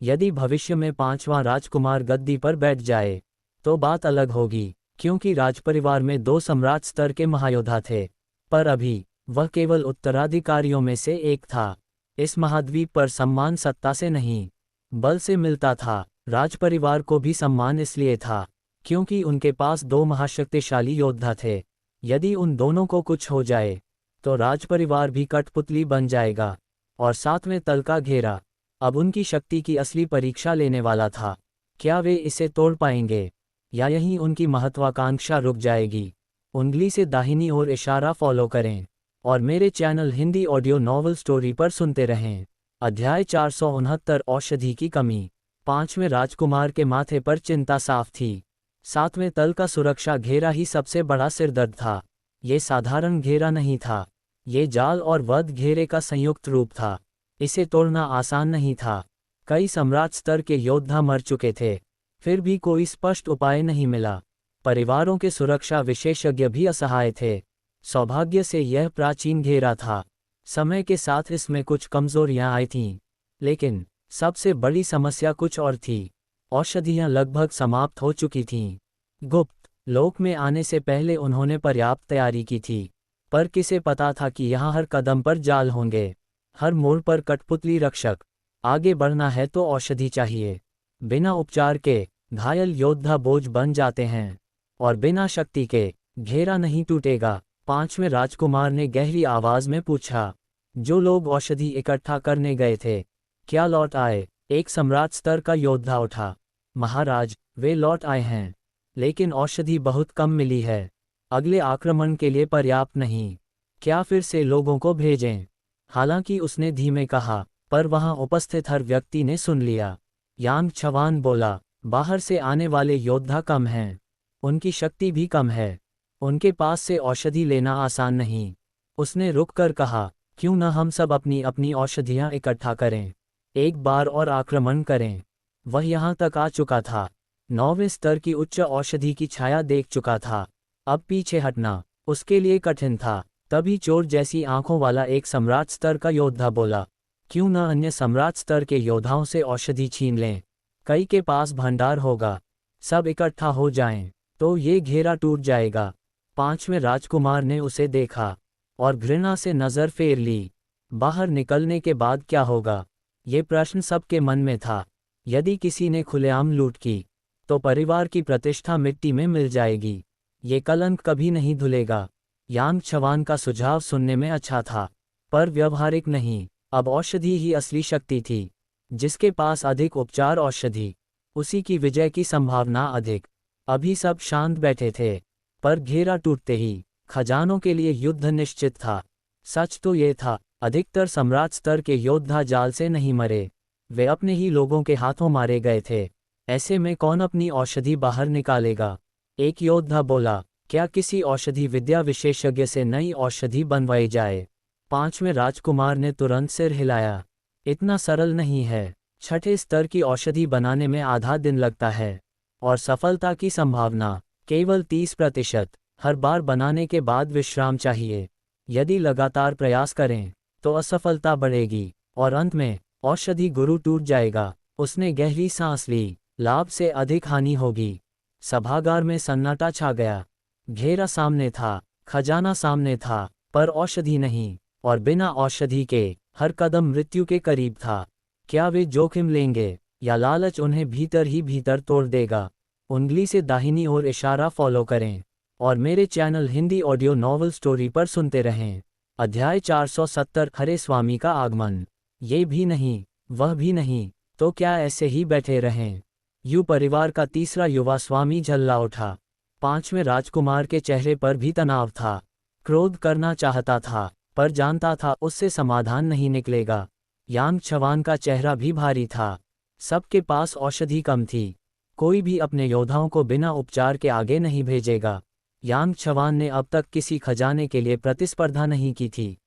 S2: यदि भविष्य में 5वां राजकुमार गद्दी पर बैठ जाए तो बात अलग होगी, क्योंकि राजपरिवार में 2 सम्राट स्तर के महायोद्धा थे। पर अभी वह केवल उत्तराधिकारियों में से एक था। इस महाद्वीप पर सम्मान सत्ता से नहीं, बल से मिलता था। राजपरिवार को भी सम्मान इसलिए था क्योंकि उनके पास 2 महाशक्तिशाली योद्धा थे। यदि उन दोनों को कुछ हो जाए तो राजपरिवार भी कठपुतली बन जाएगा। और 7वें तल का घेरा अब उनकी शक्ति की असली परीक्षा लेने वाला था। क्या वे इसे तोड़ पाएंगे? या यहीं उनकी महत्वाकांक्षा रुक जाएगी? उंगली से दाहिनी ओर इशारा फॉलो करें और मेरे channel Hindi audio novel story पर सुनते रहें। अध्याय 469 औषधि की कमी। 5वें राजकुमार के माथे पर चिंता साफ थी। 7वें तल का सुरक्षा घेरा ही सबसे बड़ा सिरदर्द था। ये साधारण घेरा नहीं था, ये जाल और वध घेरे का संयुक्त रूप था। इसे तोड़ना आसान नहीं था। कई सम्राट स्तर के योद्धा मर चुके थे, फिर भी कोई स्पष्ट उपाय नहीं मिला। परिवारों के सुरक्षा विशेषज्ञ भी असहाय थे। सौभाग्य से यह प्राचीन घेरा था। समय के साथ इसमें कुछ कमजोरियां आई थीं, लेकिन सबसे बड़ी समस्या कुछ और थी। औषधियां लगभग समाप्त हो चुकी थीं। गुप्त लोक में आने से पहले उन्होंने पर्याप्त तैयारी की थी, पर किसे पता था कि यहाँ हर कदम पर जाल होंगे, हर मोड़ पर कठपुतली रक्षक। आगे बढ़ना है तो औषधि चाहिए। बिना उपचार के घायल योद्धा बोझ बन जाते हैं, और बिना शक्ति के घेरा नहीं टूटेगा। 5वें राजकुमार ने गहरी आवाज में पूछा, जो लोग औषधि इकट्ठा करने गए थे, क्या लौट आए? एक सम्राट स्तर का योद्धा उठा। महाराज, वे लौट आए हैं, लेकिन औषधि बहुत कम मिली है। अगले आक्रमण के लिए पर्याप्त नहीं। क्या फिर से लोगों को भेजें? हालांकि उसने धीमे कहा, पर वहां उपस्थित हर व्यक्ति ने सुन लिया। यांग छवान बोला, बाहर से आने वाले योद्धा कम हैं, उनकी शक्ति भी कम है, उनके पास से औषधि लेना आसान नहीं। उसने रुककर कहा, क्यों न हम सब अपनी अपनी औषधियां इकट्ठा करें, एक बार और आक्रमण करें। वह यहाँ तक आ चुका था, 9वें स्तर की उच्च औषधि की छाया देख चुका था। अब पीछे हटना उसके लिए कठिन था। तभी चोर जैसी आंखों वाला एक सम्राट स्तर का योद्धा बोला, क्यों न अन्य सम्राट स्तर के योद्धाओं से औषधि छीन लें, कई के पास भंडार होगा। सब इकट्ठा हो जाएं, तो ये घेरा टूट जाएगा। 5वें राजकुमार ने उसे देखा और घृणा से नजर फेर ली। बाहर निकलने के बाद क्या होगा, ये प्रश्न सबके मन में था। यदि किसी ने खुलेआम लूट की, तो परिवार की प्रतिष्ठा मिट्टी में मिल जाएगी। ये कलंक कभी नहीं धुलेगा। यांग छवान का सुझाव सुनने में अच्छा था, पर व्यवहारिक नहीं। अब औषधि ही असली शक्ति थी। जिसके पास अधिक उपचार औषधि, उसी की विजय की संभावना अधिक। अभी सब शांत बैठे थे, पर घेरा टूटते ही खजानों के लिए युद्ध निश्चित था। सच तो ये था, अधिकतर सम्राट स्तर के योद्धा जाल से नहीं मरे, वे अपने ही लोगों के हाथों मारे गए थे। ऐसे में कौन अपनी औषधि बाहर निकालेगा? एक योद्धा बोला, क्या किसी औषधि विद्या विशेषज्ञ से नई औषधि बनवाई जाए? 5वें राजकुमार ने तुरंत सिर हिलाया। इतना सरल नहीं है। 6ठे स्तर की औषधि बनाने में आधा दिन लगता है, और सफलता की संभावना केवल 30%। हर बार बनाने के बाद विश्राम चाहिए। यदि लगातार प्रयास करें, तो असफलता बढ़ेगी, और अंत में औषधि गुरु टूट जाएगा। उसने गहरी सांस ली, लाभ से अधिक हानि होगी। सभागार में सन्नाटा छा गया। घेरा सामने था, खजाना सामने था, पर औषधि नहीं, और बिना औषधि के हर कदम मृत्यु के करीब था। क्या वे जोखिम लेंगे, या लालच उन्हें भीतर ही भीतर तोड़ देगा? उंगली से दाहिनी ओर इशारा फॉलो करें, और मेरे channel Hindi audio novel story पर सुनते रहें। अध्याय 470 हरे स्वामी का आगमन। ये भी नहीं, वह भी नहीं, तो क्या ऐसे ही बैठे रहें? यू परिवार का तीसरा युवा स्वामी झल्ला उठा। 5वें राजकुमार के चेहरे पर भी तनाव था। क्रोध करना चाहता था, पर जानता था उससे समाधान नहीं निकलेगा। यांग छवान का चेहरा भी भारी था। सबके पास औषधि कम थी। कोई भी अपने योद्धाओं को बिना उपचार के आगे नहीं भेजेगा। यांग छवान ने अब तक किसी खजाने के लिए प्रतिस्पर्धा नहीं की थी।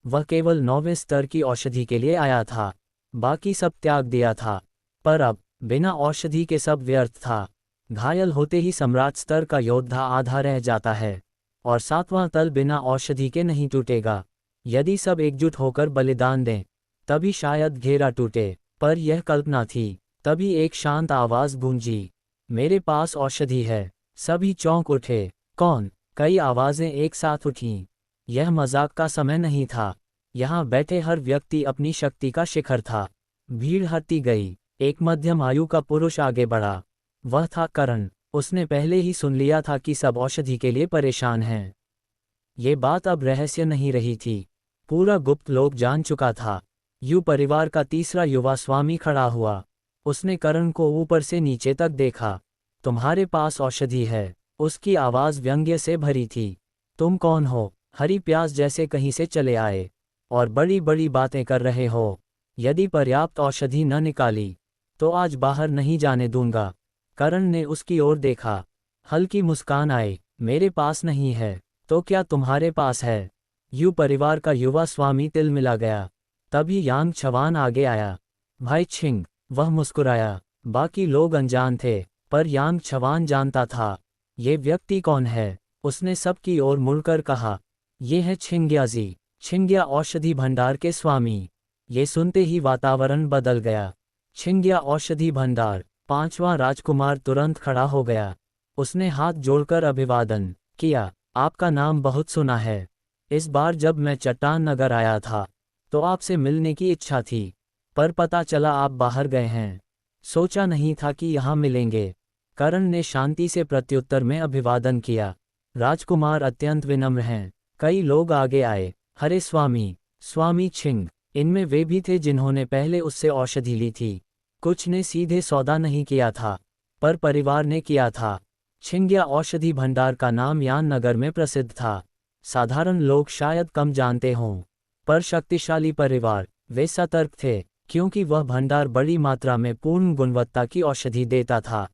S2: वह केवल 9वें स्तर की औषधि के लिए आया था, बाकी सब त्याग दिया था। पर अब बिना औषधि के सब व्यर्थ था। घायल होते ही सम्राट स्तर का योद्धा आधा रह जाता है, और 7वां तल बिना औषधि के नहीं टूटेगा। यदि सब एकजुट होकर बलिदान दें, तभी शायद घेरा टूटे। पर यह कल्पना थी। तभी एक शांत आवाज गूंजी, मेरे पास औषधि है। सभी चौंक उठे। कौन? कई आवाजें एक साथ उठीं। यह मजाक का समय नहीं था। यहाँ बैठे हर व्यक्ति अपनी शक्ति का शिखर था। भीड़ हटती गई। एक मध्यम आयु का पुरुष आगे बढ़ा। वह था करण। उसने पहले ही सुन लिया था कि सब औषधि के लिए परेशान हैं। ये बात अब रहस्य नहीं रही थी, पूरा गुप्त लोक जान चुका था। यू परिवार का तीसरा युवा स्वामी खड़ा हुआ। उसने करण को ऊपर से नीचे तक देखा। तुम्हारे पास औषधि है। उसकी आवाज़ व्यंग्य से भरी थी। तुम कौन हो? हरी प्याज जैसे कहीं से चले आए और बड़ी बड़ी बातें कर रहे हो। यदि पर्याप्त औषधि न निकाली तो आज बाहर नहीं जाने दूंगा। करण ने उसकी ओर देखा। हल्की मुस्कान आई। मेरे पास नहीं है तो क्या तुम्हारे पास है? यू परिवार का युवा स्वामी तिलमिला गया। तभी यांग छवान आगे आया। भाई छिंग, वह मुस्कुराया। बाकी लोग अनजान थे, पर यांग छवान जानता था। ये व्यक्ति कौन है? उसने सबकी ओर मुड़कर कहा, ये है छिंग्याजी, छिंग्या औषधि भंडार के स्वामी। ये सुनते ही वातावरण बदल गया। छिंग्या औषधि भंडार। पांचवा राजकुमार तुरंत खड़ा हो गया। उसने हाथ जोड़कर अभिवादन किया। आपका नाम बहुत सुना है। इस बार जब मैं चट्टान नगर आया था तो आपसे मिलने की इच्छा थी, पर पता चला आप बाहर गए हैं। सोचा नहीं था कि यहाँ मिलेंगे। करण ने शांति से प्रत्युत्तर में अभिवादन किया। राजकुमार अत्यंत विनम्र हैं। कई लोग आगे आए। हरे स्वामी, स्वामी छिंग। इनमें वे भी थे जिन्होंने पहले उससे औषधि ली थी। कुछ ने सीधे सौदा नहीं किया था, पर परिवार ने किया था। छिंग्या औषधि भंडार का नाम यान नगर में प्रसिद्ध था। साधारण लोग शायद कम जानते हों, पर शक्तिशाली परिवार वे सतर्क थे, क्योंकि वह भंडार बड़ी मात्रा में पूर्ण गुणवत्ता की औषधि देता था।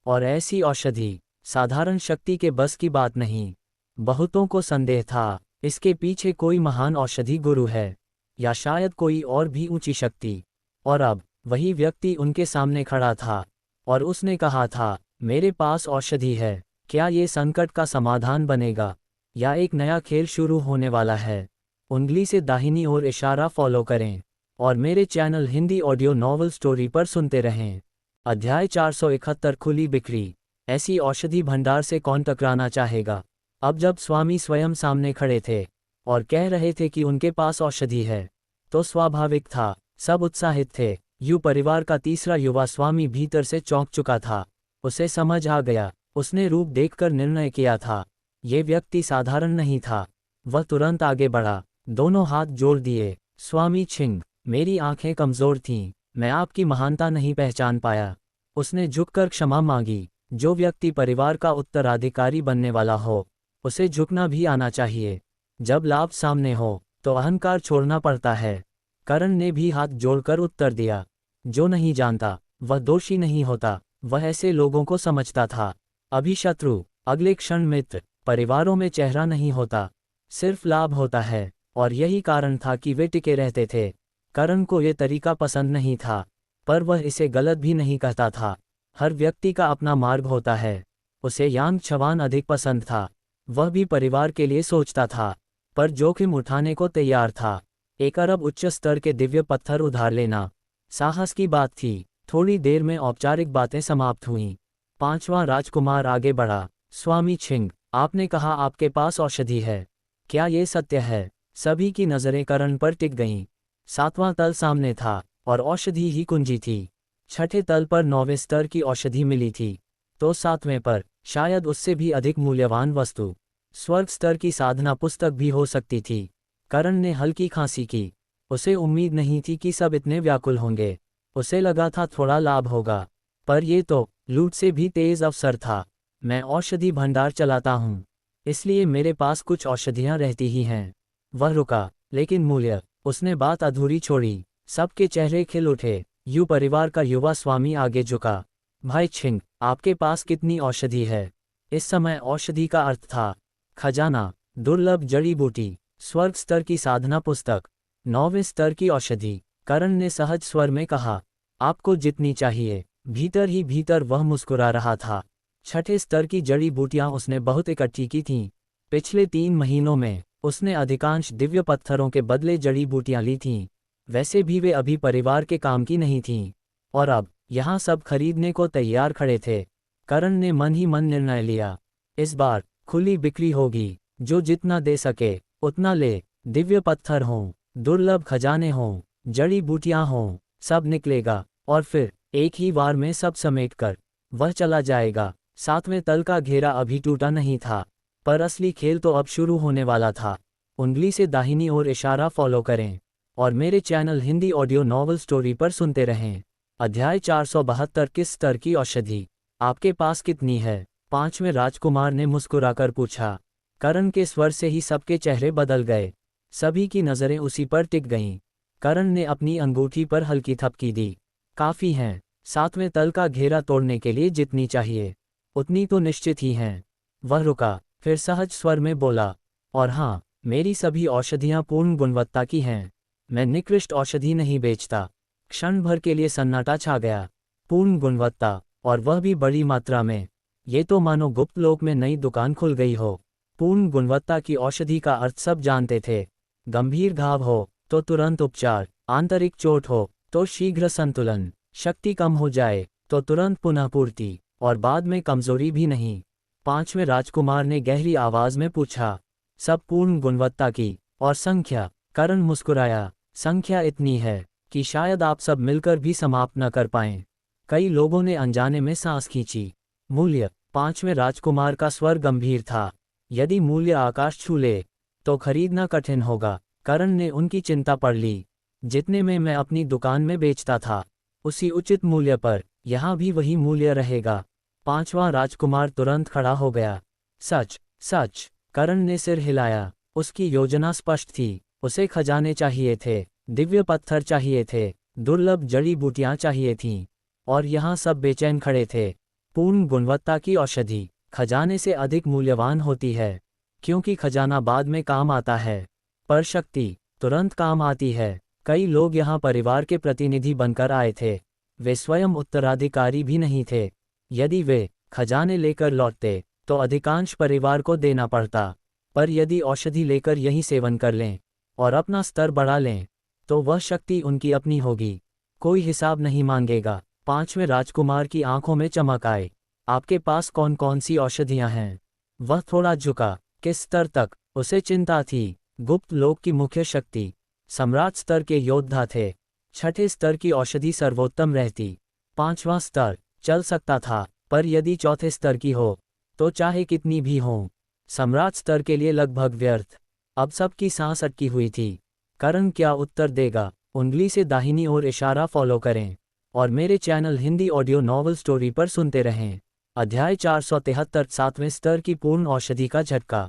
S2: और ऐसी औषधि साधारण शक्ति के बस की बात नहीं। बहुतों को संदेह था, इसके पीछे कोई महान औषधि गुरु है, या शायद कोई और भी ऊंची शक्ति। और अब वही व्यक्ति उनके सामने खड़ा था, और उसने कहा था, मेरे पास औषधि है। क्या ये संकट का समाधान बनेगा, या एक नया खेल शुरू होने वाला है? उंगली से दाहिनी ओर इशारा फॉलो करें, और मेरे channel Hindi audio novel story पर सुनते रहें। अध्याय 471 खुली बिक्री। ऐसी औषधि भंडार से कौन टकराना चाहेगा? अब जब स्वामी स्वयं सामने खड़े थे और कह रहे थे कि उनके पास औषधि है, तो स्वाभाविक था, सब उत्साहित थे। यू परिवार का तीसरा युवा स्वामी भीतर से चौंक चुका था। उसे समझ आ गया। उसने रूप देखकर निर्णय किया था, ये व्यक्ति साधारण नहीं था। वह तुरंत आगे बढ़ा, दोनों हाथ जोड़ दिए। स्वामी छिंग, मेरी आंखें कमजोर थीं, मैं आपकी महानता नहीं पहचान पाया। उसने झुककर क्षमा मांगी। जो व्यक्ति परिवार का उत्तराधिकारी बनने वाला हो, उसे झुकना भी आना चाहिए। जब लाभ सामने हो तो अहंकार छोड़ना पड़ता है। करण ने भी हाथ जोड़कर उत्तर दिया। जो नहीं जानता वह दोषी नहीं होता। वह ऐसे लोगों को समझता था। अभी शत्रु, अगले क्षण मित्र। परिवारों में चेहरा नहीं होता, सिर्फ लाभ होता है। और यही कारण था कि वे टिके रहते थे। करण को यह तरीका पसंद नहीं था, पर वह इसे गलत भी नहीं कहता था। हर व्यक्ति का अपना मार्ग होता है। उसे यांग छवान अधिक पसंद था। वह भी परिवार के लिए सोचता था, पर जोखिम उठाने को तैयार था। 1 अरब उच्च स्तर के दिव्य पत्थर उधार लेना साहस की बात थी। थोड़ी देर में औपचारिक बातें समाप्त हुईं। पांचवा राजकुमार आगे बढ़ा। स्वामी छिंग, आपने कहा आपके पास औषधि है, क्या ये सत्य है? सभी की नज़रें करण पर टिक गईं। 7वां तल सामने था, और औषधि ही कुंजी थी। 6ठे तल पर 9वें स्तर की औषधि मिली थी, तो 7वें पर शायद उससे भी अधिक मूल्यवान वस्तु, स्वर्ग स्तर की साधना पुस्तक भी हो सकती थी। करण ने हल्की खांसी की। उसे उम्मीद नहीं थी कि सब इतने व्याकुल होंगे। उसे लगा था थोड़ा लाभ होगा, पर ये तो लूट से भी तेज अवसर था। मैं औषधि भंडार चलाता हूँ, इसलिए मेरे पास कुछ औषधियाँ रहती ही हैं। वह रुका, लेकिन मूल्य? उसने बात अधूरी छोड़ी। सबके चेहरे खिल उठे। यू परिवार का युवा स्वामी आगे झुका। भाई छिंग, आपके पास कितनी औषधि है? इस समय औषधि का अर्थ था खजाना, दुर्लभ जड़ी बूटी, स्वर्ग स्तर की साधना पुस्तक, 9वें स्तर की औषधि। करण ने सहज स्वर में कहा, आपको जितनी चाहिए। भीतर ही भीतर वह मुस्कुरा रहा था। 6ठे स्तर की जड़ी बूटियां उसने बहुत इकट्ठी की थीं। पिछले 3 महीनों में उसने अधिकांश दिव्य पत्थरों के बदले जड़ी बूटियां ली थीं। वैसे भी वे अभी परिवार के काम की नहीं थीं, और अब यहाँ सब खरीदने को तैयार खड़े थे। करण ने मन ही मन निर्णय लिया, इस बार खुली बिक्री होगी। जो जितना दे सके उतना ले। दिव्य पत्थर हों, दुर्लभ खजाने हों, जड़ी बूटियां हों, सब निकलेगा। और फिर एक ही बार में सब समेटकर वह चला जाएगा। 7वें तल का घेरा अभी टूटा नहीं था, पर असली खेल तो अब शुरू होने वाला था। उंगली से दाहिनी ओर इशारा फॉलो करें, और मेरे channel Hindi audio novel story पर सुनते रहें। अध्याय 472 किस स्तर की औषधि। आपके पास कितनी है? पांचवें राजकुमार ने मुस्कुराकर पूछा। करण के स्वर से ही सबके चेहरे बदल गए। सभी की नज़रें उसी पर टिक गईं। करण ने अपनी अंगूठी पर हल्की थपकी दी। काफ़ी हैं, 7वें तल का घेरा तोड़ने के लिए जितनी चाहिए उतनी तो निश्चित ही हैं। वह रुका, फिर सहज स्वर में बोला, और हाँ, मेरी सभी औषधियाँ पूर्ण गुणवत्ता की हैं। मैं निकृष्ट औषधि नहीं बेचता। क्षण भर के लिए सन्नाटा छा गया। पूर्ण गुणवत्ता, और वह भी बड़ी मात्रा में। ये तो मानो गुप्त लोक में नई दुकान खुल गई हो। पूर्ण गुणवत्ता की औषधि का अर्थ सब जानते थे। गंभीर घाव हो तो तुरंत उपचार, आंतरिक चोट हो तो शीघ्र संतुलन, शक्ति कम हो जाए तो तुरंत पुनः पूर्ति, और बाद में कमजोरी भी नहीं। पांचवें राजकुमार ने गहरी आवाज में पूछा, सब पूर्ण गुणवत्ता की, और संख्या? करण मुस्कुराया, संख्या इतनी है कि शायद आप सब मिलकर भी समाप्त न कर पाएं। कई लोगों ने अनजाने में सांस खींची। मूल्य? पांचवें राजकुमार का स्वर गंभीर था। यदि मूल्य आकाश छू ले तो खरीदना कठिन होगा। करण ने उनकी चिंता पढ़ ली। जितने में मैं अपनी दुकान में बेचता था, उसी उचित मूल्य पर यहाँ भी वही मूल्य रहेगा। पांचवां राजकुमार तुरंत खड़ा हो गया। सच, सच। करण ने सिर हिलाया। उसकी योजना स्पष्ट थी। उसे खजाने चाहिए थे, दिव्य पत्थर चाहिए थे, दुर्लभ जड़ी बूटियां चाहिए थीं, और यहाँ सब बेचैन खड़े थे। पूर्ण गुणवत्ता की औषधि खजाने से अधिक मूल्यवान होती है, क्योंकि खजाना बाद में काम आता है, पर शक्ति तुरंत काम आती है। कई लोग यहाँ परिवार के प्रतिनिधि बनकर आए थे। वे स्वयं उत्तराधिकारी भी नहीं थे। यदि वे खजाने लेकर लौटते तो अधिकांश परिवार को देना पड़ता, पर यदि औषधि लेकर यहीं सेवन कर लें और अपना स्तर बढ़ा लें तो वह शक्ति उनकी अपनी होगी। कोई हिसाब नहीं मांगेगा। पांचवें राजकुमार की आंखों में चमक आई। आपके पास कौन कौन सी औषधियां हैं? वह थोड़ा झुका। किस स्तर तक? उसे चिंता थी। गुप्त लोक की मुख्य शक्ति सम्राट स्तर के योद्धा थे। 6ठे स्तर की औषधि सर्वोत्तम रहती। 5वां स्तर चल सकता था, पर यदि 4थे स्तर की हो तो चाहे कितनी भी हो, सम्राट स्तर के लिए लगभग व्यर्थ। अब सबकी सांस अटकी हुई थी। करण क्या उत्तर देगा? उंगली से दाहिनी ओर इशारा फॉलो करें, और मेरे channel Hindi audio novel story पर सुनते रहें। अध्याय 473, 7वें स्तर की पूर्ण औषधि का झटका।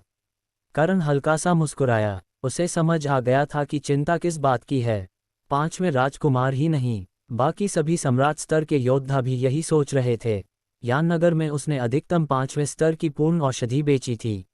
S2: करण हल्का सा मुस्कुराया। उसे समझ आ गया था कि चिंता किस बात की है। पांचवें राजकुमार ही नहीं, बाकी सभी सम्राट स्तर के योद्धा भी यही सोच रहे थे। याननगर में उसने अधिकतम 5वें स्तर की पूर्ण औषधि बेची थी।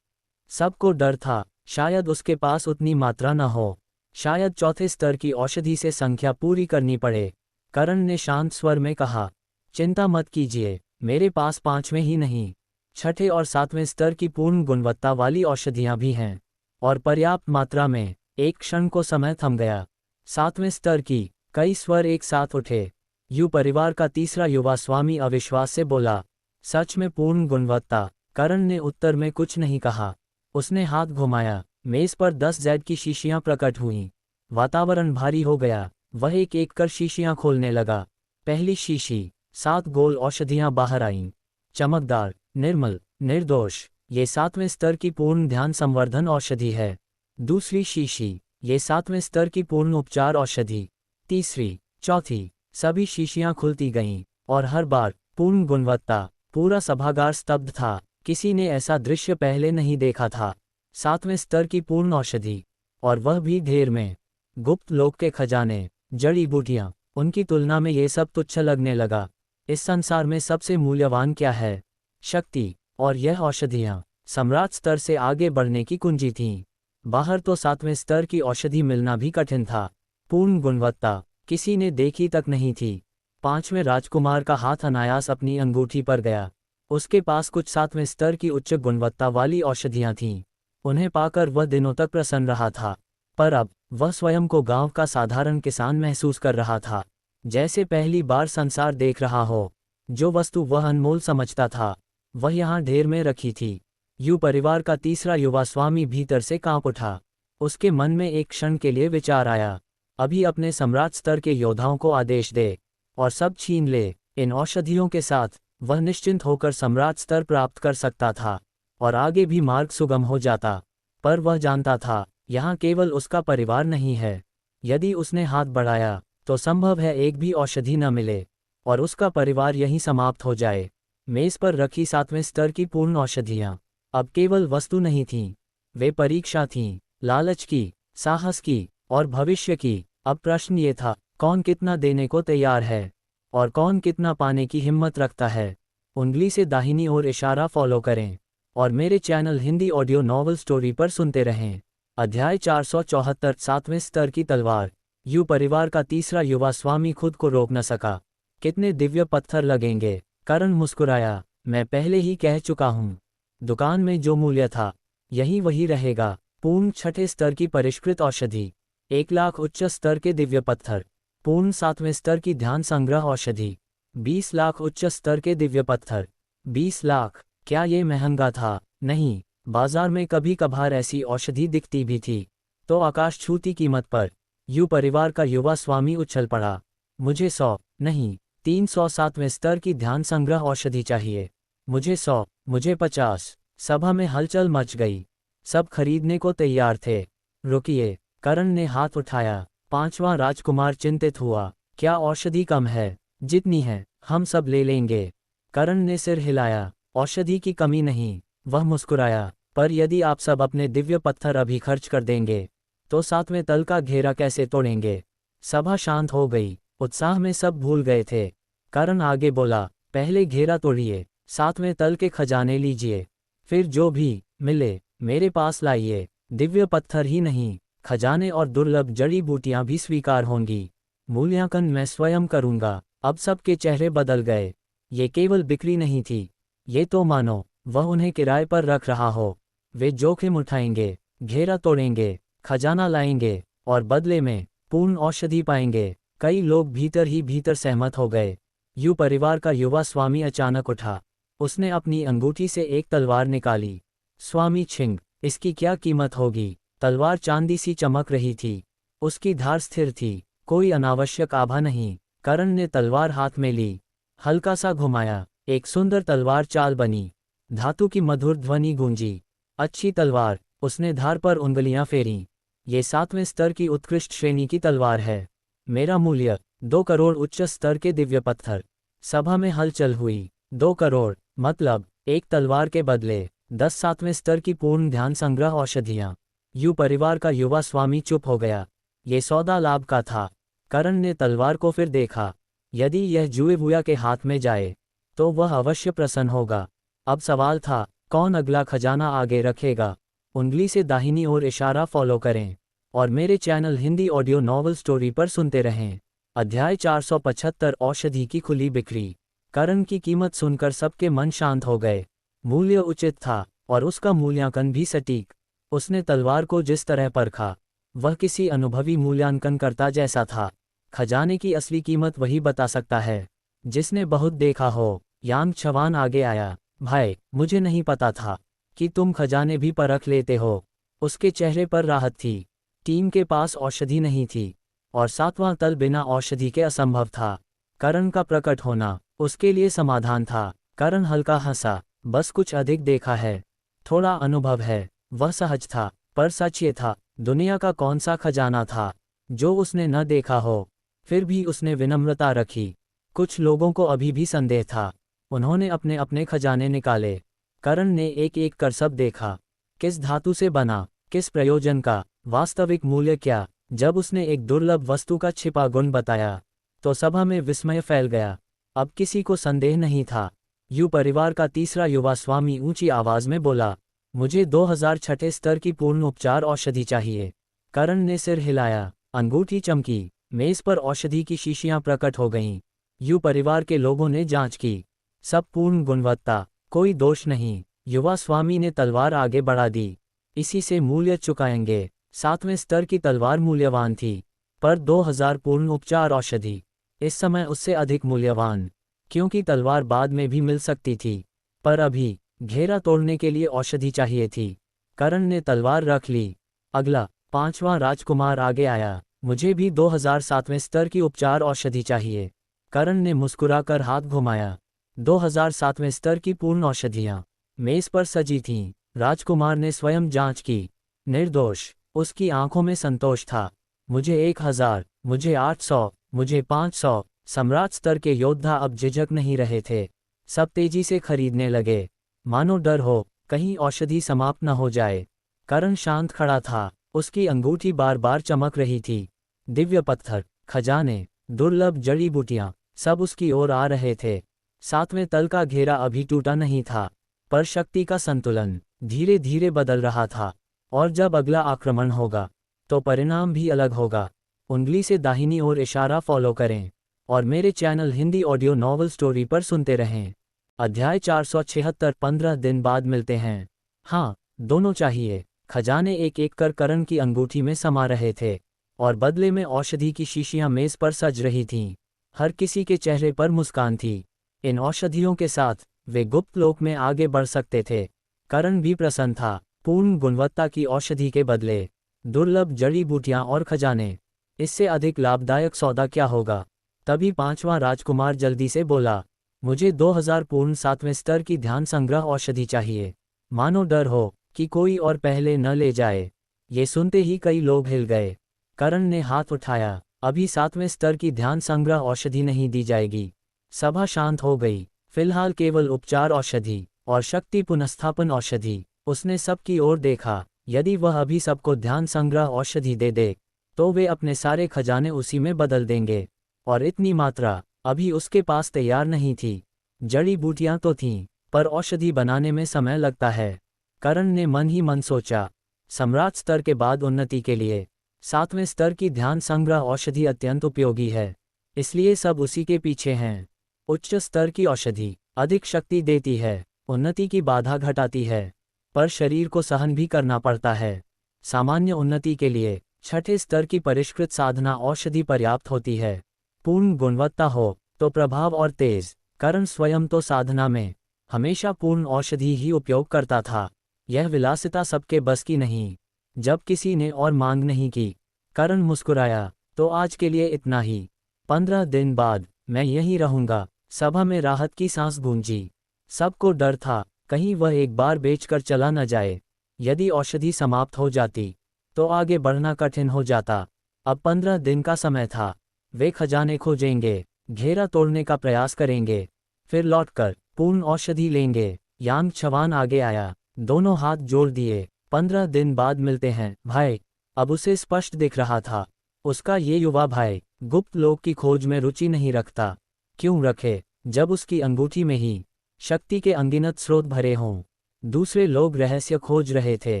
S2: सबको डर था, शायद उसके पास उतनी मात्रा न हो, शायद 4थे स्तर की औषधि से संख्या पूरी करनी पड़े। करण ने शांत स्वर में कहा, चिंता मत कीजिए, मेरे पास 5वें ही नहीं, 6ठे और 7वें स्तर की पूर्ण गुणवत्ता वाली औषधियां भी हैं, और पर्याप्त मात्रा में। एक क्षण को समय थम गया। 7वें स्तर की? कई स्वर एक साथ उठे। यू परिवार का तीसरा युवा स्वामी अविश्वास से बोला, सच में पूर्ण गुणवत्ता? करण ने उत्तर में कुछ नहीं कहा। उसने हाथ घुमाया। मेज पर 10 जेड की शीशियां प्रकट हुईं। वातावरण भारी हो गया। वह एक एक कर शीशियां खोलने लगा। पहली शीशी, 7 गोल औषधियां बाहर आईं। चमकदार, निर्मल, निर्दोष। ये 7वें स्तर की पूर्ण ध्यान संवर्धन औषधि है। दूसरी शीशी, ये 7वें स्तर की पूर्ण उपचार औषधि। तीसरी, चौथी। सभी शीशियां खुलती गईं, और हर बार पूर्ण गुणवत्ता। पूरा सभागार स्तब्ध था। किसी ने ऐसा दृश्य पहले नहीं देखा था। 7वें स्तर की पूर्ण औषधि, और वह भी ढेर में। गुप्त लोक के खजाने, जड़ी बूटियां, उनकी तुलना में ये सब तुच्छ लगने लगा। इस संसार में सबसे मूल्यवान क्या है? शक्ति, और यह औषधियां सम्राट स्तर से आगे बढ़ने की कुंजी थीं। बाहर तो 7वें स्तर की औषधि मिलना भी कठिन था। पूर्ण गुणवत्ता किसी ने देखी तक नहीं थी। पांचवें राजकुमार का हाथ अनायास अपनी अंगूठी पर गया। उसके पास कुछ 7वें स्तर की उच्च गुणवत्ता वाली औषधियां थीं। उन्हें पाकर वह दिनों तक प्रसन्न रहा था, पर अब वह स्वयं को गांव का साधारण किसान महसूस कर रहा था, जैसे पहली बार संसार देख रहा हो। जो वस्तु वह अनमोल समझता था, वह यहाँ ढेर में रखी थी। यू परिवार का तीसरा युवा स्वामी भीतर से कांप उठा। उसके मन में एक क्षण के लिए विचार आया, अभी अपने सम्राट स्तर के योद्धाओं को आदेश दे और सब छीन ले। इन औषधियों के साथ वह निश्चिंत होकर सम्राट स्तर प्राप्त कर सकता था, और आगे भी मार्ग सुगम हो जाता। पर वह जानता था, यहाँ केवल उसका परिवार नहीं है। यदि उसने हाथ बढ़ाया तो संभव है एक भी औषधि न मिले, और उसका परिवार यहीं समाप्त हो जाए। मेज पर रखी 7वें स्तर की पूर्ण औषधियाँ अब केवल वस्तु नहीं थीं, वे परीक्षा थीं, लालच की, साहस की और भविष्य की। अब प्रश्न ये था, कौन कितना देने को तैयार है और कौन कितना पाने की हिम्मत रखता है। उंगली से दाहिनी ओर इशारा फॉलो करें और मेरे channel Hindi audio novel story पर सुनते रहें। अध्याय 474 7वें स्तर की तलवार। यू परिवार का तीसरा युवा स्वामी खुद को रोक न सका। कितने दिव्य पत्थर लगेंगे? करण मुस्कुराया। मैं पहले ही कह चुका हूँ, दुकान में जो मूल्य था यही वही रहेगा। पूर्ण 6ठे स्तर की परिष्कृत औषधि, 1 लाख उच्च स्तर के दिव्य पत्थर। पूर्ण 7वें स्तर की ध्यान संग्रह औषधि, 20 लाख उच्च स्तर के दिव्य पत्थर। 20 लाख, क्या ये महंगा था? नहीं, बाजार में कभी कभार ऐसी औषधि दिखती भी थी, तो आकाश छूती कीमत पर। यू परिवार का युवा स्वामी उछल पड़ा। मुझे 100 नहीं, 307वें स्तर की ध्यान संग्रह औषधि चाहिए। मुझे 100, मुझे 50। सभा में हलचल मच गई, सब खरीदने को तैयार थे। रुकिए, करण ने हाथ उठाया। 5वां राजकुमार चिंतित हुआ। क्या औषधि कम है? जितनी है हम सब ले लेंगे। करण ने सिर हिलाया। औषधि की कमी नहीं। वह मुस्कुराया। पर यदि आप सब अपने दिव्य पत्थर अभी खर्च कर देंगे तो 7वें तल का घेरा कैसे तोड़ेंगे? सभा शांत हो गई। उत्साह में सब भूल गए थे। करण आगे बोला, पहले घेरा तोड़िए, 7वें तल के खजाने लीजिए, फिर जो भी मिले मेरे पास लाइए। दिव्य पत्थर ही नहीं, खजाने और दुर्लभ जड़ी बूटियां भी स्वीकार होंगी। मूल्यांकन मैं स्वयं करूंगा। अब सबके चेहरे बदल गए। ये केवल बिक्री नहीं थी, ये तो मानो वह उन्हें किराए पर रख रहा हो। वे जोखिम उठाएंगे, घेरा तोड़ेंगे, खजाना लाएंगे और बदले में पूर्ण औषधि पाएंगे। कई लोग भीतर ही भीतर सहमत हो गए। यू परिवार का युवा स्वामी अचानक उठा। उसने अपनी अंगूठी से एक तलवार निकाली। स्वामी छिंग, इसकी क्या कीमत होगी? तलवार चांदी सी चमक रही थी, उसकी धार स्थिर थी, कोई अनावश्यक आभा नहीं। करण ने तलवार हाथ में ली, हल्का सा घुमाया, एक सुंदर तलवार चाल बनी। धातु की मधुर ध्वनि गूंजी। अच्छी तलवार। उसने धार पर उंगलियां फेरीं। ये 7वें स्तर की उत्कृष्ट श्रेणी की तलवार है। मेरा मूल्य 2 करोड़ उच्च स्तर के दिव्य पत्थर। सभा में हलचल हुई। 2 करोड़ मतलब एक तलवार के बदले 10 7वें स्तर की पूर्ण ध्यान संग्रह औषधियां। यू परिवार का युवा स्वामी चुप हो गया। ये सौदा लाभ का था। करण ने तलवार को फिर देखा। यदि यह जुए भुया के हाथ में जाए तो वह अवश्य प्रसन्न होगा। अब सवाल था, कौन अगला खजाना आगे रखेगा? उंगली से दाहिनी ओर इशारा फॉलो करें और मेरे channel Hindi audio novel story पर सुनते रहें। अध्याय 475 औषधि की खुली बिक्री। करण की कीमत सुनकर सबके मन शांत हो गए। मूल्य उचित था और उसका मूल्यांकन भी सटीक। उसने तलवार को जिस तरह परखा, वह किसी अनुभवी मूल्यांकनकर्ता जैसा था। खजाने की असली कीमत वही बता सकता है जिसने बहुत देखा हो। यांग छवान आगे आया। भाई, मुझे नहीं पता था कि तुम खजाने भी परख लेते हो। उसके चेहरे पर राहत थी। टीम के पास औषधि नहीं थी और 7वां तल बिना औषधि के असंभव था। करण का प्रकट होना उसके लिए समाधान था। करण हल्का हंसा। बस कुछ अधिक देखा है, थोड़ा अनुभव है। वह सहज था, पर सच ये था, दुनिया का कौन सा खजाना था जो उसने न देखा हो? फिर भी उसने विनम्रता रखी। कुछ लोगों को अभी भी संदेह था। उन्होंने अपने अपने खजाने निकाले। करण ने एक एक कर सब देखा। किस धातु से बना, किस प्रयोजन का, वास्तविक मूल्य क्या। जब उसने एक दुर्लभ वस्तु का छिपा गुण बताया तो सभा में विस्मय फैल गया। अब किसी को संदेह नहीं था। यू परिवार का तीसरा युवा स्वामी ऊंची आवाज में बोला, मुझे 2006 स्तर की पूर्ण उपचार औषधि चाहिए। करण ने सिर हिलाया। अंगूठी चमकी। मेज पर औषधि की शीशियां प्रकट हो गईं। यू परिवार के लोगों ने जांच की। सब पूर्ण गुणवत्ता, कोई दोष नहीं। युवा स्वामी ने तलवार आगे बढ़ा दी। इसी से मूल्य चुकाएंगे। 7वें स्तर की तलवार मूल्यवान थी, पर 2000 पूर्ण उपचार औषधि इस समय उससे अधिक मूल्यवान, क्योंकि तलवार बाद में भी मिल सकती थी, पर अभी घेरा तोड़ने के लिए औषधि चाहिए थी। करण ने तलवार रख ली। अगला 5वां राजकुमार आगे आया। मुझे भी 2007वें स्तर की उपचार औषधि चाहिए। करण ने मुस्कुराकर हाथ घुमाया। 2007वें स्तर की पूर्ण औषधियां मेज पर सजी थीं। राजकुमार ने स्वयं जांच की। निर्दोष। उसकी आंखों में संतोष था। मुझे 1000, मुझे 800, मुझे 500। सम्राट स्तर के योद्धा अब झिझक नहीं रहे थे। सब तेजी से खरीदने लगे, मानो डर हो कहीं औषधि समाप्त न हो जाए। करण शांत खड़ा था, उसकी अंगूठी बार बार चमक रही थी। दिव्य पत्थर, खजाने, दुर्लभ जड़ी बूटियां, सब उसकी ओर आ रहे थे। सातवें तल का घेरा अभी टूटा नहीं था, पर शक्ति का संतुलन धीरे धीरे बदल रहा था। और जब अगला आक्रमण होगा, तो परिणाम भी अलग होगा। उंगली से दाहिनी ओर इशारा फॉलो करें, और मेरे channel Hindi audio novel story पर सुनते रहें। अध्याय 476। 15 दिन बाद मिलते हैं। हाँ, दोनों चाहिए। खजाने एक एक कर करण की अंगूठी में समा रहे थे, और बदले में औषधि की शीशियां मेज पर सज रही थीं। हर किसी के चेहरे पर मुस्कान थी। इन औषधियों के साथ वे गुप्त लोक में आगे बढ़ सकते थे। करण भी प्रसन्न था। पूर्ण गुणवत्ता की औषधि के बदले दुर्लभ जड़ी बूटियां और खजाने, इससे अधिक लाभदायक सौदा क्या होगा। तभी पांचवां राजकुमार जल्दी से बोला, मुझे 2000 पूर्ण 7वें स्तर की ध्यान संग्रह औषधि चाहिए। मानो डर हो कि कोई और पहले न ले जाए। ये सुनते ही कई लोग हिल गए। करण ने हाथ उठाया, अभी 7वें स्तर की ध्यान संग्रह औषधि नहीं दी जाएगी। सभा शांत हो गई। फिलहाल केवल उपचार औषधि और शक्ति पुनस्थापन औषधि। उसने सबकी ओर देखा। यदि वह अभी सबको ध्यान संग्रह औषधि दे दे, तो वे अपने सारे खजाने उसी में बदल देंगे। और इतनी मात्रा अभी उसके पास तैयार नहीं थी। जड़ी बूटियां तो थीं, पर औषधि बनाने में समय लगता है। करण ने मन ही मन सोचा, सम्राट स्तर के बाद उन्नति के लिए 7वें स्तर की ध्यान संग्रह औषधि अत्यंत उपयोगी है, इसलिए सब उसी के पीछे हैं। उच्च स्तर की औषधि अधिक शक्ति देती है, उन्नति की बाधा घटाती है, पर शरीर को सहन भी करना पड़ता है। सामान्य उन्नति के लिए 6ठे स्तर की परिष्कृत साधना औषधि पर्याप्त होती है। पूर्ण गुणवत्ता हो तो प्रभाव और तेज। करण स्वयं तो साधना में हमेशा पूर्ण औषधि ही उपयोग करता था। यह विलासिता सबके बस की नहीं। जब किसी ने और मांग नहीं की, करण मुस्कुराया, तो आज के लिए इतना ही। 15 दिन बाद मैं यहीं रहूंगा। सभा में राहत की सांस गूंजी। सबको डर था, कहीं वह एक बार बेचकर चला न जाए। यदि औषधि समाप्त हो जाती, तो आगे बढ़ना कठिन हो जाता। अब 15 दिन का समय था। वे खजाने खोजेंगे, घेरा तोड़ने का प्रयास करेंगे, फिर लौटकर पूर्ण औषधि लेंगे। यांग छवान आगे आया, दोनों हाथ जोड़ दिए। 15 दिन बाद मिलते हैं, भाई। अब उसे स्पष्ट दिख रहा था, उसका ये युवा भाई गुप्त लोक की खोज में रुचि नहीं रखता। क्यों रखे, जब उसकी अंगूठी में ही शक्ति के अनगिनत स्रोत भरे हों। दूसरे लोग रहस्य खोज रहे थे,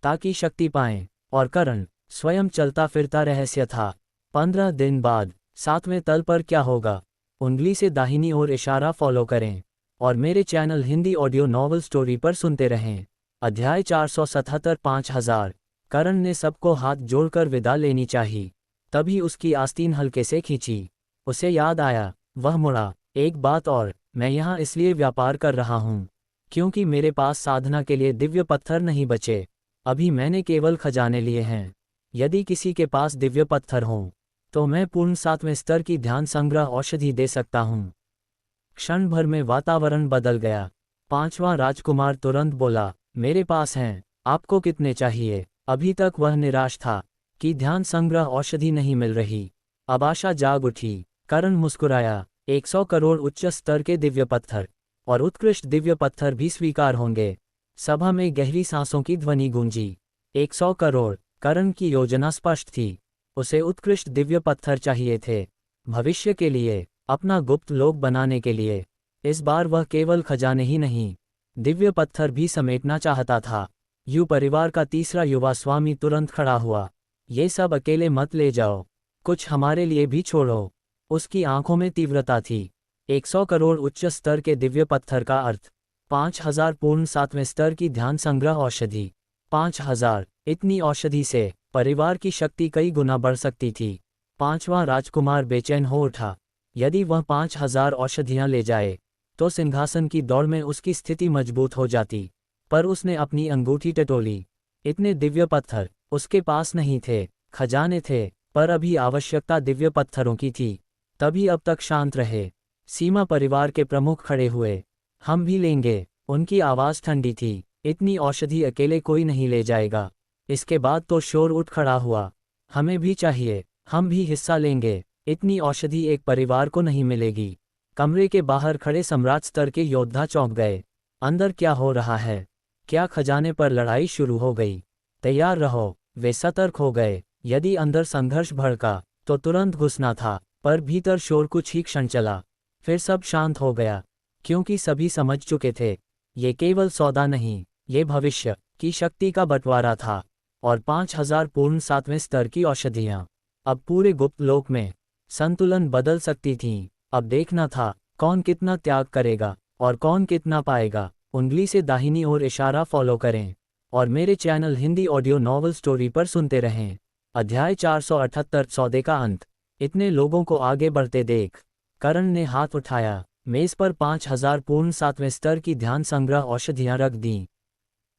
S2: ताकि शक्ति पाएं, और करण स्वयं चलता फिरता रहस्य था। 15 दिन बाद 7वें तल पर क्या होगा। उंगली से दाहिनी ओर इशारा फॉलो करें, और मेरे channel Hindi audio novel story पर सुनते रहें। अध्याय 477। 5000। करण ने सबको हाथ जोड़कर विदा लेनी चाहिए। तभी उसकी आस्तीन हल्के से खींची। उसे याद आया, वह मुड़ा। एक बात और, मैं यहाँ इसलिए व्यापार कर रहा हूँ, क्योंकि मेरे पास साधना के लिए दिव्य पत्थर नहीं बचे। अभी मैंने केवल खजाने लिए हैं। यदि किसी के पास दिव्य पत्थर हों, तो मैं पूर्ण 7वें स्तर की ध्यान संग्रह औषधि दे सकता हूँ। क्षण भर में वातावरण बदल गया। पांचवां राजकुमार तुरंत बोला, मेरे पास हैं। आपको कितने चाहिए। अभी तक वह निराश था कि ध्यान संग्रह औषधि नहीं मिल रही। अब आशा जाग उठी। करण मुस्कुराया, 100 करोड़ उच्च स्तर के दिव्य पत्थर और उत्कृष्ट दिव्य पत्थर भी स्वीकार होंगे। सभा में गहरी सांसों की ध्वनि गूंजी। 100 करोड़। करण की योजना स्पष्ट थी। उसे उत्कृष्ट दिव्य पत्थर चाहिए थे, भविष्य के लिए, अपना गुप्त लोक बनाने के लिए। इस बार वह केवल खजाने ही नहीं, दिव्य पत्थर भी समेटना चाहता था। यू परिवार का तीसरा युवा स्वामी तुरंत खड़ा हुआ। ये सब अकेले मत ले जाओ, कुछ हमारे लिए भी छोड़ो। उसकी आंखों में तीव्रता थी। 100 करोड़ उच्च स्तर के दिव्य पत्थर का अर्थ 5000 पूर्ण 7वें स्तर की ध्यान संग्रह औषधि। 5000। इतनी औषधि से परिवार की शक्ति कई गुना बढ़ सकती थी। पांचवां राजकुमार बेचैन हो उठा। यदि वह 5000 औषधियां ले जाए, तो सिंहासन की दौड़ में उसकी स्थिति मजबूत हो जाती। पर उसने अपनी अंगूठी टटोली। इतने दिव्य पत्थर उसके पास नहीं थे। खजाने थे, पर अभी आवश्यकता दिव्य पत्थरों की थी। तभी अब तक शांत रहे। सीमा परिवार के प्रमुख खड़े हुए। हम भी लेंगे। उनकी आवाज़ ठंडी थी। इतनी औषधि अकेले कोई नहीं ले जाएगा। इसके बाद तो शोर उठ खड़ा हुआ। हमें भी चाहिए, हम भी हिस्सा लेंगे। इतनी औषधि एक परिवार को नहीं मिलेगी। कमरे के बाहर खड़े सम्राट स्तर के योद्धा चौंक गए। अंदर क्या हो रहा है? क्या खजाने पर लड़ाई शुरू हो गई? तैयार रहो। वे सतर्क हो गए। यदि अंदर संघर्ष भड़का तो तुरंत घुसना था, पर भीतर शोर कुछ ही क्षण चला, फिर सब शांत हो गया, क्योंकि सभी समझ चुके थे ये केवल सौदा नहीं, ये भविष्य की शक्ति का बंटवारा था। और 5000 पूर्ण 7वें स्तर की औषधियां अब पूरे गुप्त लोक में संतुलन बदल सकती थीं। अब देखना था कौन कितना त्याग करेगा और कौन कितना पाएगा। उंगली से दाहिनी ओर इशारा फॉलो करें और मेरे channel Hindi audio novel story पर सुनते रहें। अध्याय 478 सौदे का अंत। इतने लोगों को आगे बढ़ते देख करण ने हाथ उठाया। मेज पर 5000 पूर्ण 7वें स्तर की ध्यान संग्रह औषधियां रख दीं।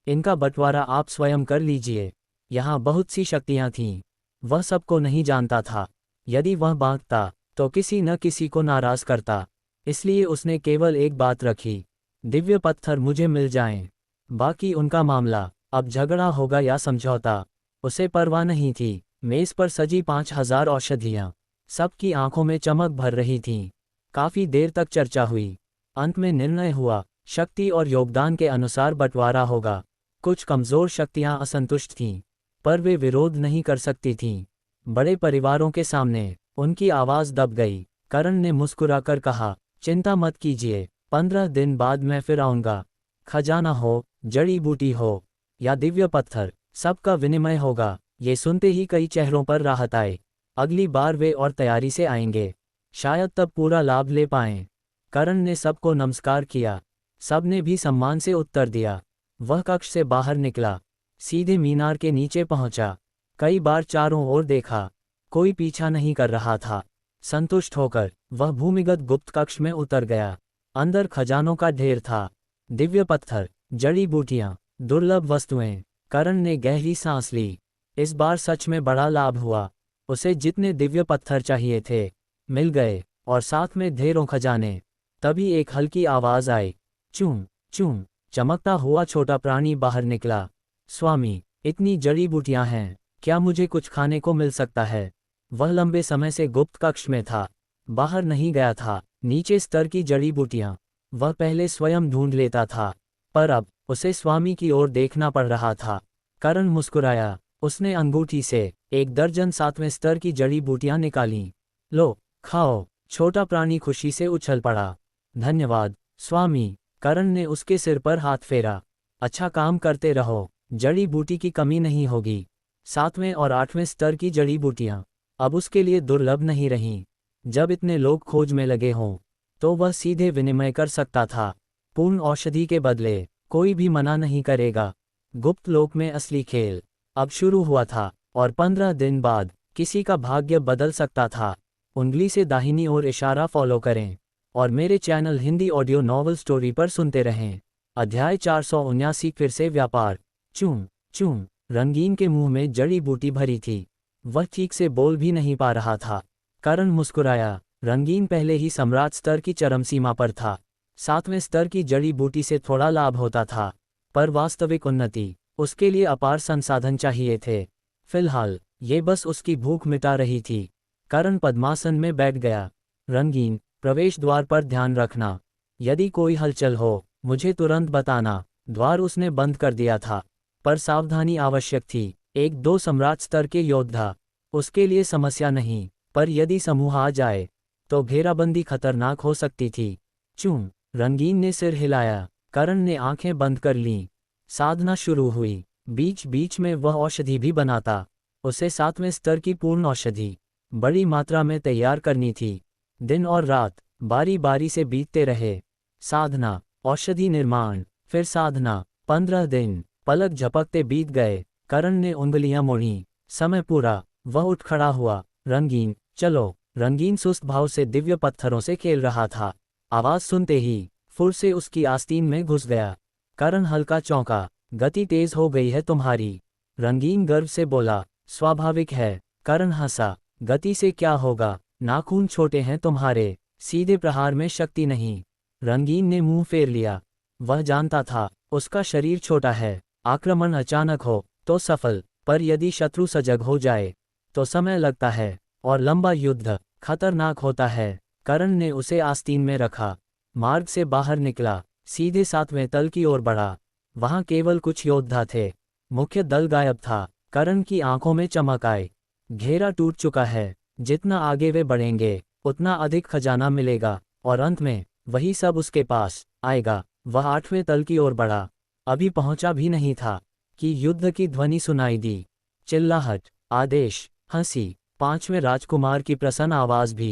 S2: इनका बंटवारा आप स्वयं कर लीजिए। यहाँ बहुत सी शक्तियां थीं। वह सबको नहीं जानता था। यदि वह बांटता तो किसी न किसी को नाराज करता, इसलिए उसने केवल एक बात रखी, दिव्य पत्थर मुझे मिल जाएं। बाकी उनका मामला, अब झगड़ा होगा या समझौता, उसे परवाह नहीं थी। मेज पर सजी 5000 औषधियां सबकी आंखों में चमक भर रही थीं। काफी देर तक चर्चा हुई। अंत में निर्णय हुआ, शक्ति और योगदान के अनुसार बंटवारा होगा। कुछ कमजोर शक्तियां असंतुष्ट थीं, पर वे विरोध नहीं कर सकती थीं। बड़े परिवारों के सामने उनकी आवाज दब गई। करण ने मुस्कुराकर कहा, चिंता मत कीजिए, 15 दिन बाद मैं फिर आऊंगा। खजाना हो, जड़ी बूटी हो या दिव्य पत्थर, सबका विनिमय होगा। ये सुनते ही कई चेहरों पर राहत आए। अगली बार वे और तैयारी से आएंगे, शायद तब पूरा लाभ ले पाएं। करण ने सबको नमस्कार किया। सबने भी सम्मान से उत्तर दिया। वह कक्ष से बाहर निकला, सीधे मीनार के नीचे पहुंचा। कई बार चारों ओर देखा, कोई पीछा नहीं कर रहा था। संतुष्ट होकर वह भूमिगत गुप्त कक्ष में उतर गया। अंदर खजानों का ढेर था, दिव्य पत्थर, जड़ी बूटियां, दुर्लभ वस्तुएं। करण ने गहरी सांस ली। इस बार सच में बड़ा लाभ हुआ। उसे जितने दिव्य पत्थर चाहिए थे मिल गए, और साथ में ढेरों खजाने। तभी एक हल्की आवाज आई, चूं चूं। चमकता हुआ छोटा प्राणी बाहर निकला। स्वामी, इतनी जड़ी बूटियां हैं, क्या मुझे कुछ खाने को मिल सकता है? वह लंबे समय से गुप्त कक्ष में था, बाहर नहीं गया था। नीचे स्तर की जड़ी बूटियां वह पहले स्वयं ढूंढ लेता था, पर अब उसे स्वामी की ओर देखना पड़ रहा था। करण मुस्कुराया। उसने अंगूठी से 1 दर्जन 7वें स्तर की जड़ी बूटियां निकालीं। लो, खाओ। छोटा प्राणी खुशी से उछल पड़ा। धन्यवाद स्वामी। करण ने उसके सिर पर हाथ फेरा। अच्छा काम करते रहो, जड़ी बूटी की कमी नहीं होगी। 7वें और 8वें स्तर की जड़ी बूटियां अब उसके लिए दुर्लभ नहीं रहीं। जब इतने लोग खोज में लगे हों तो वह सीधे विनिमय कर सकता था। पूर्ण औषधि के बदले कोई भी मना नहीं करेगा। गुप्त लोक में असली खेल अब शुरू हुआ था, और 15 दिन बाद किसी का भाग्य बदल सकता था। उंगली से दाहिनी ओर इशारा फॉलो करें और मेरे channel Hindi audio novel story पर सुनते रहें। अध्याय 479 फिर से व्यापार। चूं चूं। रंगीन के मुंह में जड़ी बूटी भरी थी। वह ठीक से बोल भी नहीं पा रहा था। करण मुस्कुराया। रंगीन पहले ही सम्राट स्तर की चरम सीमा पर था। 7वें स्तर की जड़ी बूटी से थोड़ा लाभ होता था, पर वास्तविक उन्नति उसके लिए अपार संसाधन चाहिए थे। फिलहाल ये बस उसकी भूख मिटा रही थी। करण पद्मासन में बैठ गया। रंगीन, प्रवेश द्वार पर ध्यान रखना। यदि कोई हलचल हो मुझे तुरंत बताना। द्वार उसने बंद कर दिया था, पर सावधानी आवश्यक थी। 1-2 सम्राट स्तर के योद्धा उसके लिए समस्या नहीं, पर यदि समूह आ जाए तो घेराबंदी खतरनाक हो सकती थी। चूं। रंगीन ने सिर हिलाया। करण ने आंखें बंद कर लीं। साधना शुरू हुई। बीच बीच में वह औषधि भी बनाता। उसे 7वें स्तर की पूर्ण औषधि बड़ी मात्रा में तैयार करनी थी। दिन और रात बारी बारी से बीतते रहे। साधना, औषधि निर्माण, फिर साधना। 15 दिन पलक झपकते बीत गए। करण ने उंगलियां मोड़ी। समय पूरा। वह उठ खड़ा हुआ। रंगीन, चलो। रंगीन सुस्त भाव से दिव्य पत्थरों से खेल रहा था। आवाज सुनते ही फुर से उसकी आस्तीन में घुस गया। करण हल्का चौंका। गति तेज हो गई है तुम्हारी। रंगीन गर्व से बोला। स्वाभाविक है। करण हंसा। गति से क्या होगा, नाखून छोटे हैं तुम्हारे, सीधे प्रहार में शक्ति नहीं। रंगीन ने मुंह फेर लिया। वह जानता था उसका शरीर छोटा है। आक्रमण अचानक हो तो सफल, पर यदि शत्रु सजग हो जाए तो समय लगता है, और लंबा युद्ध खतरनाक होता है। करण ने उसे आस्तीन में रखा, मार्ग से बाहर निकला, सीधे 7वें तल की ओर बढ़ा। वहां केवल कुछ योद्धा थे, मुख्य दल गायब था। करण की आंखों में चमक आई। घेरा टूट चुका है, जितना आगे वे बढ़ेंगे उतना अधिक खजाना मिलेगा, और अंत में वही सब उसके पास आएगा। वह 8वें तल की ओर बढ़ा, अभी पहुंचा भी नहीं था कि युद्ध की ध्वनि सुनाई दी। चिल्लाहट, आदेश, हंसी, 5वें राजकुमार की प्रसन्न आवाज भी।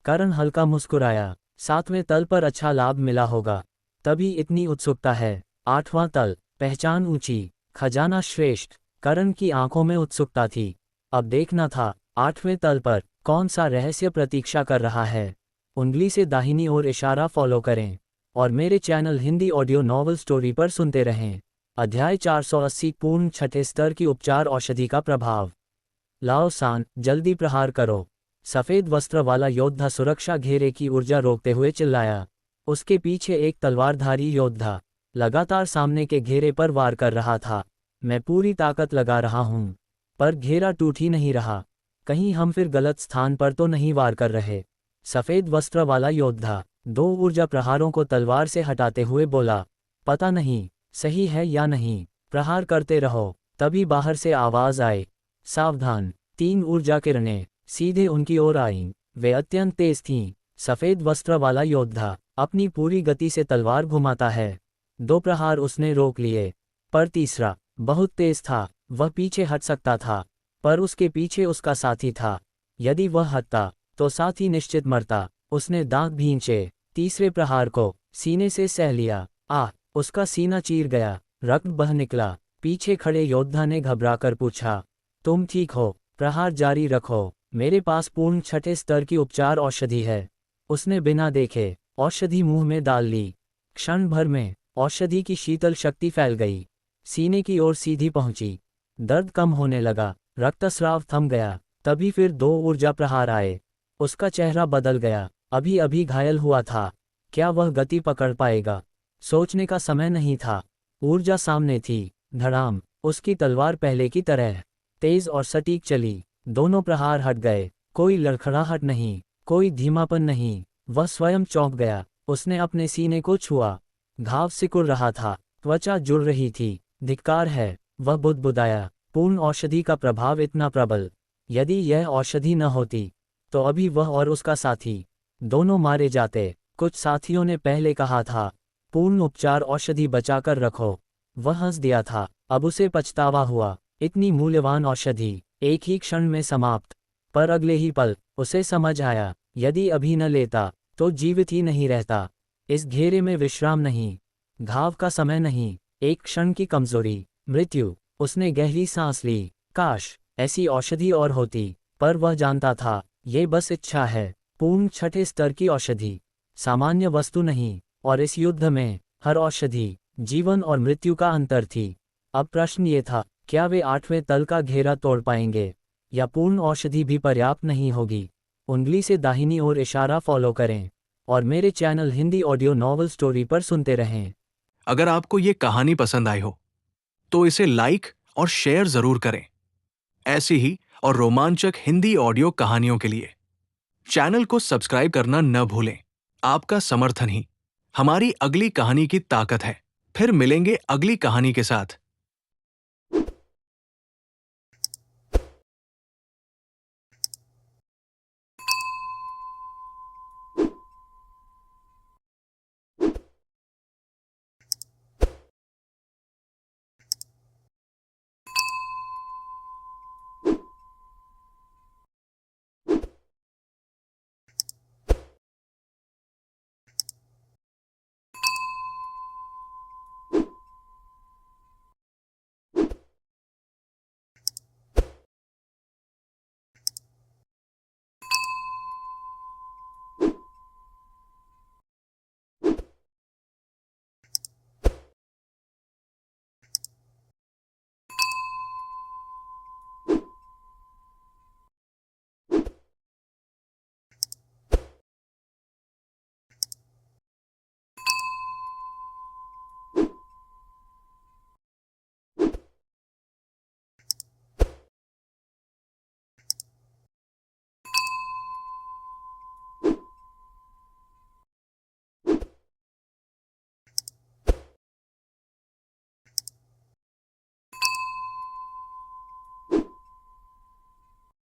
S2: करण हल्का मुस्कुराया, 7वें तल पर अच्छा लाभ मिला होगा, तभी इतनी उत्सुकता है। 8वां तल, पहचान ऊंची, खजाना श्रेष्ठ। करण की आंखों में उत्सुकता थी, अब देखना था 8वें तल पर कौन सा रहस्य प्रतीक्षा कर रहा है। उंगली से दाहिनी ओर इशारा फॉलो करें और मेरे channel Hindi audio novel story पर सुनते रहें। अध्याय 480 पूर्ण 6ठे स्तर की उपचार औषधि का प्रभाव। लाओ सान, जल्दी प्रहार करो। सफेद वस्त्र वाला योद्धा सुरक्षा घेरे की ऊर्जा रोकते हुए चिल्लाया। उसके पीछे एक तलवारधारी योद्धा लगातार सामने के घेरे पर वार कर रहा था। मैं पूरी ताकत लगा रहा हूं, पर घेरा टूट ही नहीं रहा। कहीं हम फिर गलत स्थान पर तो नहीं वार कर रहे। सफेद वस्त्र वाला योद्धा 2 ऊर्जा प्रहारों को तलवार से हटाते हुए बोला, पता नहीं सही है या नहीं, प्रहार करते रहो। तभी बाहर से आवाज आए, सावधान। 3 ऊर्जा किरणें सीधे उनकी ओर आईं। वे अत्यंत तेज थीं। सफेद वस्त्र वाला योद्धा अपनी पूरी गति से तलवार घुमाता है। 2 प्रहार उसने रोक लिए, पर तीसरा बहुत तेज था। वह पीछे हट सकता था, पर उसके पीछे उसका साथी था। यदि वह हटता तो साथी निश्चित मरता। उसने दांत भींचे, तीसरे प्रहार को सीने से सह लिया। उसका सीना चीर गया, रक्त बह निकला। पीछे खड़े योद्धा ने घबराकर पूछा, तुम ठीक हो? प्रहार जारी रखो, मेरे पास पूर्ण 6ठे स्तर की उपचार औषधि है। उसने बिना देखे औषधि मुंह में डाल ली। क्षण भर में औषधि की शीतल शक्ति फैल गई, सीने की ओर सीधी पहुंची। दर्द कम होने लगा, रक्तस्राव थम गया। तभी फिर 2 ऊर्जा प्रहार आए। उसका चेहरा बदल गया। अभी अभी घायल हुआ था, क्या वह गति पकड़ पाएगा? सोचने का समय नहीं था। ऊर्जा सामने थी, धड़ाम। उसकी तलवार पहले की तरह तेज और सटीक चली। दोनों प्रहार हट गए, कोई लड़खड़ाहट नहीं, कोई धीमापन नहीं। वह स्वयं चौंक गया। उसने अपने सीने को छुआ, घाव सिकुड़ रहा था, त्वचा जुड़ रही थी। धिक्कार है, वह बुदबुदाया। पूर्ण औषधि का प्रभाव इतना प्रबल, यदि यह औषधि न होती तो अभी वह और उसका साथी दोनों मारे जाते। कुछ साथियों ने पहले कहा था, पूर्ण उपचार औषधि बचाकर रखो। वह हंस दिया था, अब उसे पछतावा हुआ। इतनी मूल्यवान औषधि एक ही क्षण में समाप्त। पर अगले ही पल उसे समझ आया, यदि अभी न लेता तो जीवित ही नहीं रहता। इस घेरे में विश्राम नहीं, घाव का समय नहीं, एक क्षण की कमजोरी, मृत्यु। उसने गहरी सांस ली। काश ऐसी औषधि और होती, पर वह जानता था ये बस इच्छा है। पूर्ण 6ठे स्तर की औषधि सामान्य वस्तु नहीं, और इस युद्ध में हर औषधि जीवन और मृत्यु का अंतर थी। अब प्रश्न ये था, क्या वे 8वें तल का घेरा तोड़ पाएंगे, या पूर्ण औषधि भी पर्याप्त नहीं होगी? उंगली से दाहिनी ओर इशारा फॉलो करें और मेरे channel Hindi audio novel story पर सुनते रहें।
S1: अगर आपको ये कहानी पसंद आई हो तो इसे लाइक और शेयर जरूर करें। ऐसी ही और रोमांचक हिंदी ऑडियो कहानियों के लिए चैनल को सब्सक्राइब करना न भूलें। आपका समर्थन ही हमारी अगली कहानी की ताकत है। फिर मिलेंगे अगली कहानी के साथ।